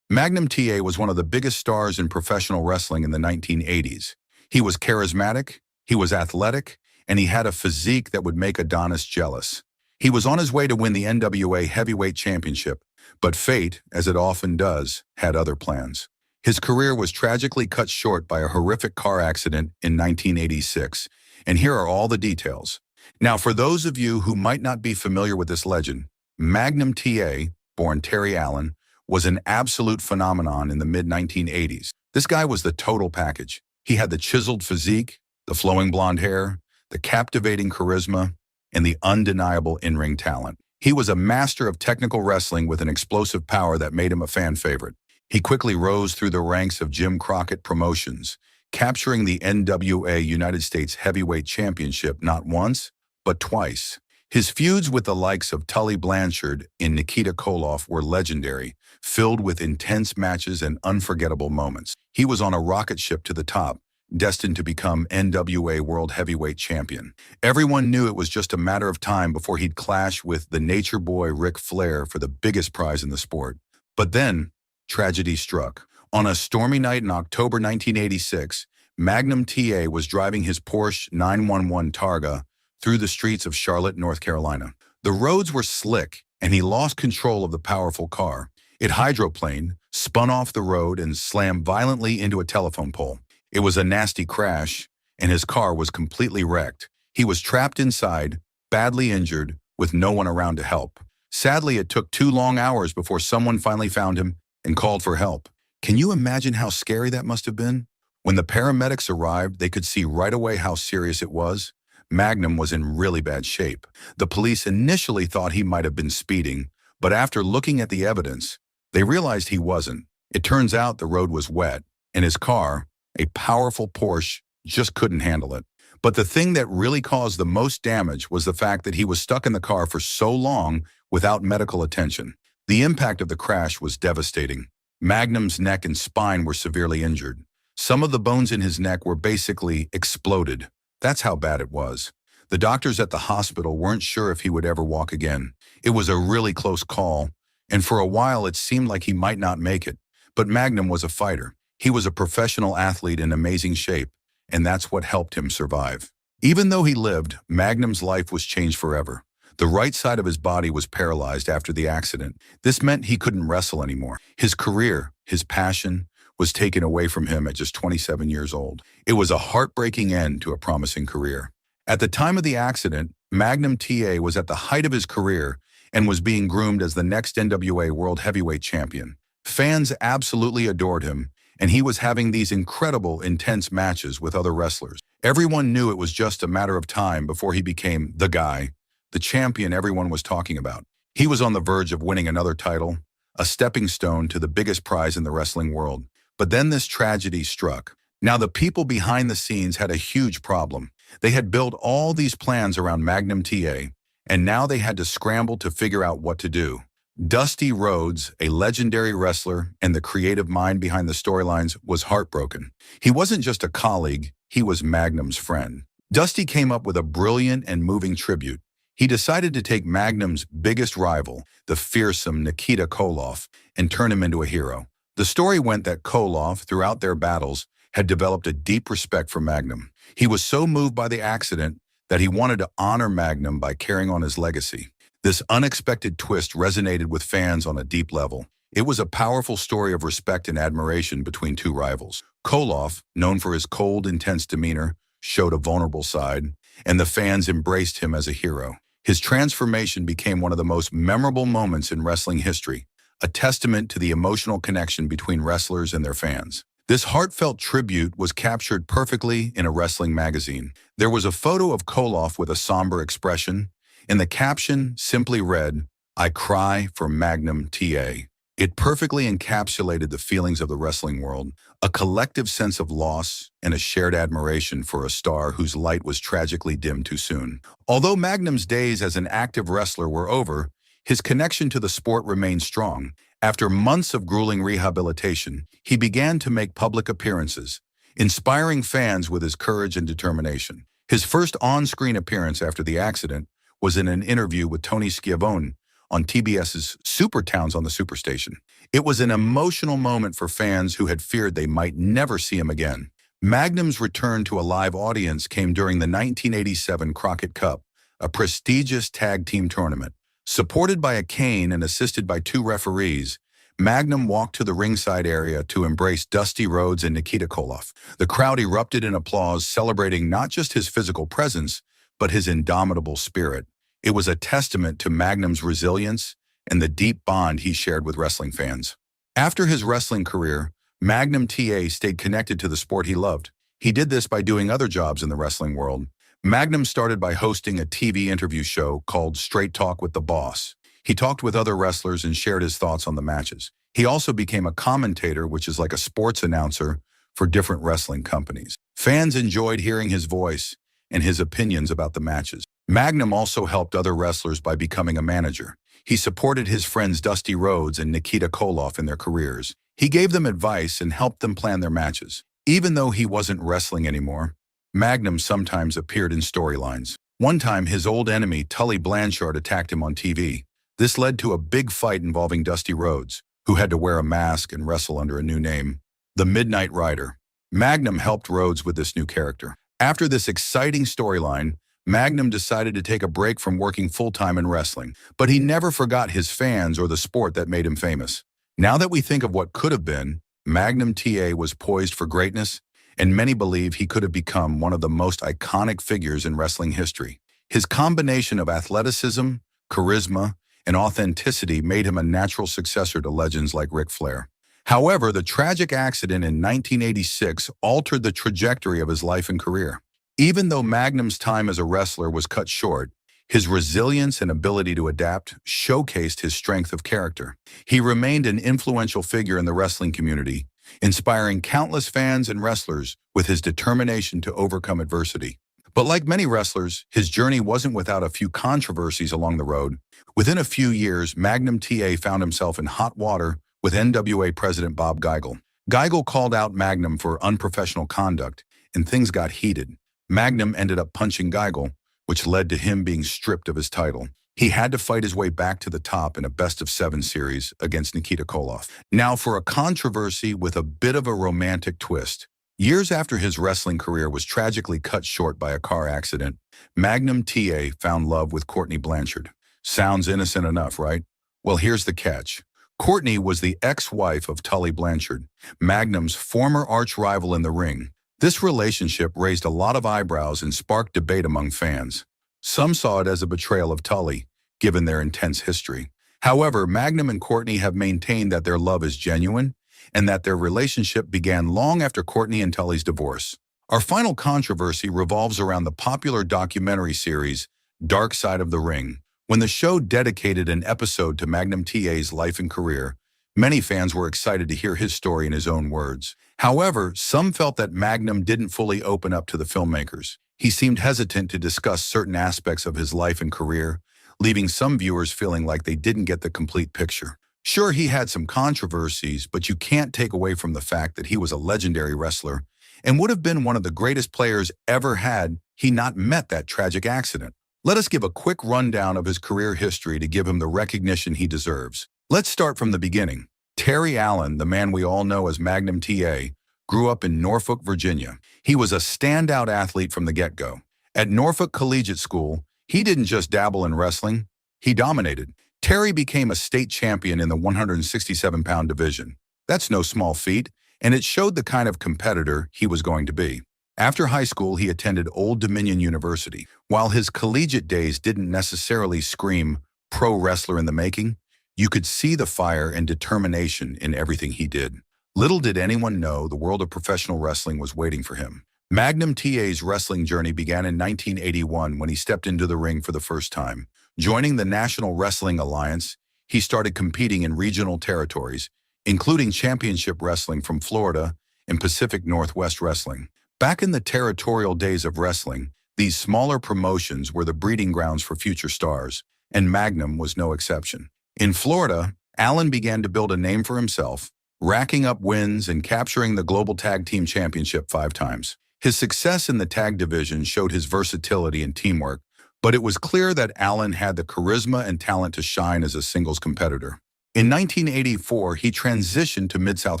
Magnum TA was one of the biggest stars in professional wrestling in the 1980s. He was charismatic, he was athletic, and he had a physique that would make Adonis jealous. He was on his way to win the NWA Heavyweight Championship, but fate, as it often does, had other plans. His career was tragically cut short by a horrific car accident in 1986, and here are all the details. Now, for those of you who might not be familiar with this legend, Magnum TA, born Terry Allen, was an absolute phenomenon in the mid-1980s. This guy was the total package. He had the chiseled physique, the flowing blonde hair, the captivating charisma, and the undeniable in-ring talent. He was a master of technical wrestling with an explosive power that made him a fan favorite. He quickly rose through the ranks of Jim Crockett Promotions, capturing the NWA United States Heavyweight Championship not once, but twice. His feuds with the likes of Tully Blanchard and Nikita Koloff were legendary, filled with intense matches and unforgettable moments. He was on a rocket ship to the top, destined to become NWA World Heavyweight Champion. Everyone knew it was just a matter of time before he'd clash with the Nature Boy Ric Flair for the biggest prize in the sport. But then, tragedy struck. On a stormy night in October 1986, Magnum TA was driving his Porsche 911 Targa through the streets of Charlotte, North Carolina. The roads were slick, and he lost control of the powerful car. It hydroplaned, spun off the road, and slammed violently into a telephone pole. It was a nasty crash, and his car was completely wrecked. He was trapped inside, badly injured, with no one around to help. Sadly, it took 2 long hours before someone finally found him and called for help. Can you imagine how scary that must have been? When the paramedics arrived, they could see right away how serious it was. Magnum was in really bad shape. The police initially thought he might have been speeding, but after looking at the evidence, they realized he wasn't. It turns out the road was wet, and his car, a powerful Porsche, just couldn't handle it. But the thing that really caused the most damage was the fact that he was stuck in the car for so long without medical attention. The impact of the crash was devastating. Magnum's neck and spine were severely injured. Some of the bones in his neck were basically exploded. That's how bad it was. The doctors at the hospital weren't sure if he would ever walk again. It was a really close call, and for a while it seemed like he might not make it. But Magnum was a fighter. He was a professional athlete in amazing shape, and that's what helped him survive. Even though he lived, Magnum's life was changed forever. The right side of his body was paralyzed after the accident. This meant he couldn't wrestle anymore. His career, his passion, was taken away from him at just 27 years old. It was a heartbreaking end to a promising career. At the time of the accident, Magnum TA was at the height of his career and was being groomed as the next NWA World Heavyweight Champion. Fans absolutely adored him, and he was having these incredible, intense matches with other wrestlers. Everyone knew it was just a matter of time before he became the guy, the champion everyone was talking about. He was on the verge of winning another title, a stepping stone to the biggest prize in the wrestling world. But then this tragedy struck. Now the people behind the scenes had a huge problem. They had built all these plans around Magnum TA, and now they had to scramble to figure out what to do. Dusty Rhodes, a legendary wrestler and the creative mind behind the storylines, was heartbroken. He wasn't just a colleague, he was Magnum's friend. Dusty came up with a brilliant and moving tribute. He decided to take Magnum's biggest rival, the fearsome Nikita Koloff, and turn him into a hero. The story went that Koloff, throughout their battles, had developed a deep respect for Magnum. He was so moved by the accident that he wanted to honor Magnum by carrying on his legacy. This unexpected twist resonated with fans on a deep level. It was a powerful story of respect and admiration between two rivals. Koloff, known for his cold, intense demeanor, showed a vulnerable side, and the fans embraced him as a hero. His transformation became one of the most memorable moments in wrestling history, a testament to the emotional connection between wrestlers and their fans. This heartfelt tribute was captured perfectly in a wrestling magazine. There was a photo of Koloff with a somber expression, and the caption simply read, "I cry for Magnum TA." It perfectly encapsulated the feelings of the wrestling world, a collective sense of loss and a shared admiration for a star whose light was tragically dimmed too soon. Although Magnum's days as an active wrestler were over, his connection to the sport remained strong. After months of grueling rehabilitation, he began to make public appearances, inspiring fans with his courage and determination. His first on-screen appearance after the accident was in an interview with Tony Schiavone on TBS's Super Towns on the Superstation. It was an emotional moment for fans who had feared they might never see him again. Magnum's return to a live audience came during the 1987 Crockett Cup, a prestigious tag team tournament. Supported by a cane and assisted by two referees, Magnum walked to the ringside area to embrace Dusty Rhodes and Nikita Koloff. The crowd erupted in applause, celebrating not just his physical presence, but his indomitable spirit. It was a testament to Magnum's resilience and the deep bond he shared with wrestling fans. After his wrestling career, Magnum TA stayed connected to the sport he loved. He did this by doing other jobs in the wrestling world. Magnum started by hosting a TV interview show called Straight Talk with the Boss. He talked with other wrestlers and shared his thoughts on the matches. He also became a commentator, which is like a sports announcer for different wrestling companies. Fans enjoyed hearing his voice and his opinions about the matches. Magnum also helped other wrestlers by becoming a manager. He supported his friends Dusty Rhodes and Nikita Koloff in their careers. He gave them advice and helped them plan their matches. Even though he wasn't wrestling anymore, Magnum sometimes appeared in storylines. One time, his old enemy, Tully Blanchard, attacked him on TV. This led to a big fight involving Dusty Rhodes, who had to wear a mask and wrestle under a new name, the Midnight Rider. Magnum helped Rhodes with this new character. After this exciting storyline, Magnum decided to take a break from working full-time in wrestling, but he never forgot his fans or the sport that made him famous. Now that we think of what could have been, Magnum TA was poised for greatness, and many believe he could have become one of the most iconic figures in wrestling history. His combination of athleticism, charisma, and authenticity made him a natural successor to legends like Ric Flair. However, the tragic accident in 1986 altered the trajectory of his life and career. Even though Magnum's time as a wrestler was cut short, his resilience and ability to adapt showcased his strength of character. He remained an influential figure in the wrestling community, inspiring countless fans and wrestlers with his determination to overcome adversity. But like many wrestlers, his journey wasn't without a few controversies along the road. Within a few years, Magnum TA found himself in hot water with NWA President Bob Geigel. Geigel called out Magnum for unprofessional conduct, and things got heated. Magnum ended up punching Geigel, which led to him being stripped of his title. He had to fight his way back to the top in a best-of-7 series against Nikita Koloff. Now for a controversy with a bit of a romantic twist. Years after his wrestling career was tragically cut short by a car accident, Magnum TA found love with Courtney Blanchard. Sounds innocent enough, right? Well, here's the catch. Courtney was the ex-wife of Tully Blanchard, Magnum's former arch-rival in the ring. This relationship raised a lot of eyebrows and sparked debate among fans. Some saw it as a betrayal of Tully, given their intense history. However, Magnum and Courtney have maintained that their love is genuine and that their relationship began long after Courtney and Tully's divorce. Our final controversy revolves around the popular documentary series Dark Side of the Ring. When the show dedicated an episode to Magnum TA's life and career, many fans were excited to hear his story in his own words. However, some felt that Magnum didn't fully open up to the filmmakers. He seemed hesitant to discuss certain aspects of his life and career, leaving some viewers feeling like they didn't get the complete picture. Sure, he had some controversies, but you can't take away from the fact that he was a legendary wrestler and would have been one of the greatest players ever had he not met that tragic accident. Let us give a quick rundown of his career history to give him the recognition he deserves. Let's start from the beginning. Terry Allen, the man we all know as Magnum TA, grew up in Norfolk, Virginia. He was a standout athlete from the get-go. At Norfolk Collegiate School, he didn't just dabble in wrestling, he dominated. Terry became a state champion in the 167-pound division. That's no small feat, and it showed the kind of competitor he was going to be. After high school, he attended Old Dominion University. While his collegiate days didn't necessarily scream pro wrestler in the making, you could see the fire and determination in everything he did. Little did anyone know the world of professional wrestling was waiting for him. Magnum TA's wrestling journey began in 1981 when he stepped into the ring for the first time. Joining the National Wrestling Alliance, he started competing in regional territories, including championship wrestling from Florida and Pacific Northwest Wrestling. Back in the territorial days of wrestling, these smaller promotions were the breeding grounds for future stars, and Magnum was no exception. In Florida, Allen began to build a name for himself, racking up wins and capturing the Global Tag Team Championship 5 times. His success in the tag division showed his versatility and teamwork, but it was clear that Allen had the charisma and talent to shine as a singles competitor. In 1984, he transitioned to Mid-South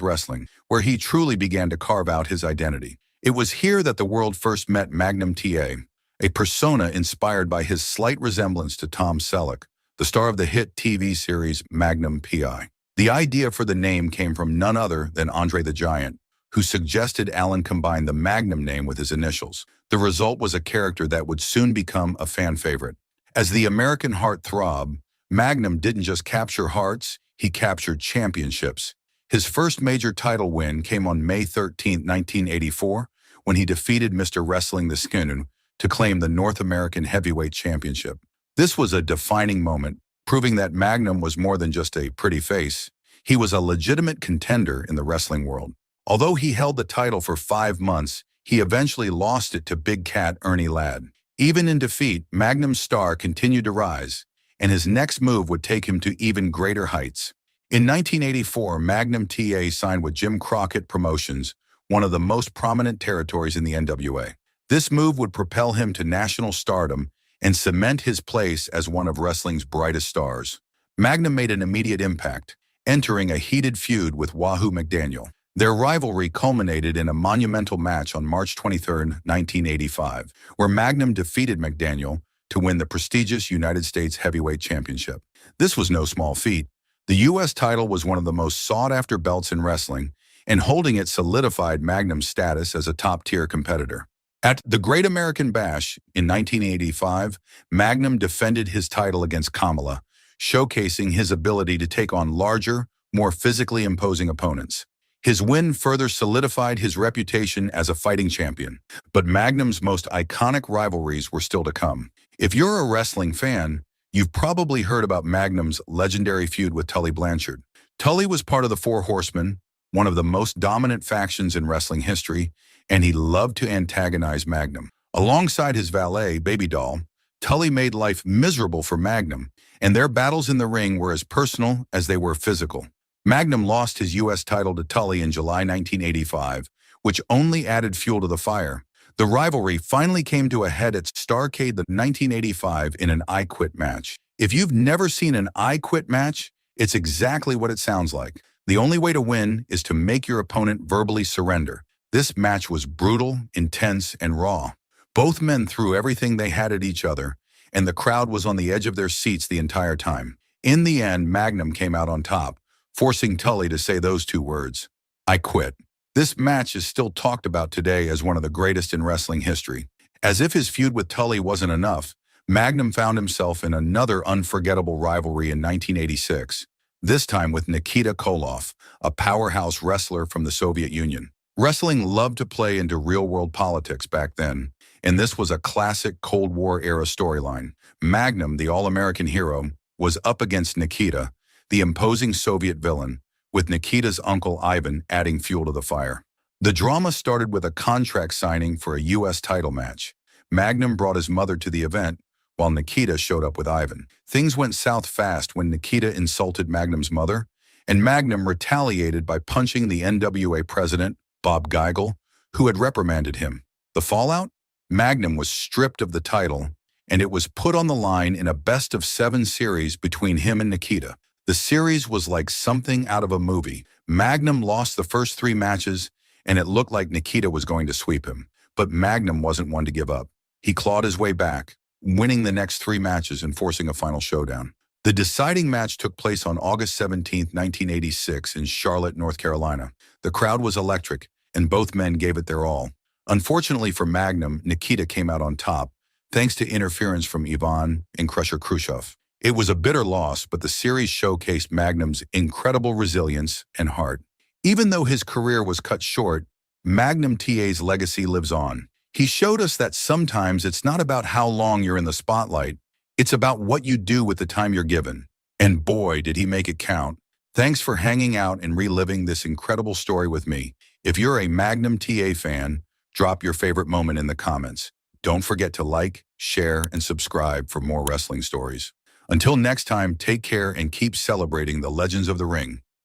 Wrestling, where he truly began to carve out his identity. It was here that the world first met Magnum TA, a persona inspired by his slight resemblance to Tom Selleck, the star of the hit TV series Magnum PI. The idea for the name came from none other than Andre the Giant, who suggested Allen combine the Magnum name with his initials. The result was a character that would soon become a fan favorite. As the American heartthrob, Magnum didn't just capture hearts, he captured championships. His first major title win came on May 13, 1984, when he defeated Mr. Wrestling the Skinner to claim the North American Heavyweight Championship. This was a defining moment, proving that Magnum was more than just a pretty face. He was a legitimate contender in the wrestling world. Although he held the title for 5 months, he eventually lost it to Big Cat Ernie Ladd. Even in defeat, Magnum's star continued to rise, and his next move would take him to even greater heights. In 1984, Magnum TA signed with Jim Crockett Promotions, one of the most prominent territories in the NWA. This move would propel him to national stardom and cement his place as one of wrestling's brightest stars. Magnum made an immediate impact, entering a heated feud with Wahoo McDaniel. Their rivalry culminated in a monumental match on March 23, 1985, where Magnum defeated McDaniel to win the prestigious United States Heavyweight Championship. This was no small feat. The U.S. title was one of the most sought-after belts in wrestling, and holding it solidified Magnum's status as a top-tier competitor. At the Great American Bash in 1985, Magnum defended his title against Kamala, showcasing his ability to take on larger, more physically imposing opponents. His win further solidified his reputation as a fighting champion, but Magnum's most iconic rivalries were still to come. If you're a wrestling fan, you've probably heard about Magnum's legendary feud with Tully Blanchard. Tully was part of the Four Horsemen, one of the most dominant factions in wrestling history, and he loved to antagonize Magnum. Alongside his valet, Baby Doll, Tully made life miserable for Magnum, and their battles in the ring were as personal as they were physical. Magnum lost his U.S. title to Tully in July 1985, which only added fuel to the fire. The rivalry finally came to a head at Starrcade 1985 in an I Quit match. If you've never seen an I Quit match, it's exactly what it sounds like. The only way to win is to make your opponent verbally surrender. This match was brutal, intense, and raw. Both men threw everything they had at each other, and the crowd was on the edge of their seats the entire time. In the end, Magnum came out on top, forcing Tully to say those two words, "I quit." This match is still talked about today as one of the greatest in wrestling history. As if his feud with Tully wasn't enough, Magnum found himself in another unforgettable rivalry in 1986, this time with Nikita Koloff, a powerhouse wrestler from the Soviet Union. Wrestling loved to play into real-world politics back then, and this was a classic Cold War-era storyline. Magnum, the all-American hero, was up against Nikita, the imposing Soviet villain, with Nikita's uncle Ivan adding fuel to the fire. The drama started with a contract signing for a U.S. title match. Magnum brought his mother to the event, while Nikita showed up with Ivan. Things went south fast when Nikita insulted Magnum's mother, and Magnum retaliated by punching the NWA president, Bob Geigel, who had reprimanded him. The fallout? Magnum was stripped of the title, and it was put on the line in a best-of-7 series between him and Nikita. The series was like something out of a movie. Magnum lost the first 3 matches, and it looked like Nikita was going to sweep him. But Magnum wasn't one to give up. He clawed his way back, winning the next 3 matches and forcing a final showdown. The deciding match took place on August 17, 1986 in Charlotte, North Carolina. The crowd was electric, and both men gave it their all. Unfortunately for Magnum, Nikita came out on top, thanks to interference from Ivan and Crusher Khrushchev. It was a bitter loss, but the series showcased Magnum's incredible resilience and heart. Even though his career was cut short, Magnum TA's legacy lives on. He showed us that sometimes it's not about how long you're in the spotlight, it's about what you do with the time you're given. And boy, did he make it count. Thanks for hanging out and reliving this incredible story with me. If you're a Magnum TA fan, drop your favorite moment in the comments. Don't forget to like, share, and subscribe for more wrestling stories. Until next time, take care and keep celebrating the legends of the ring.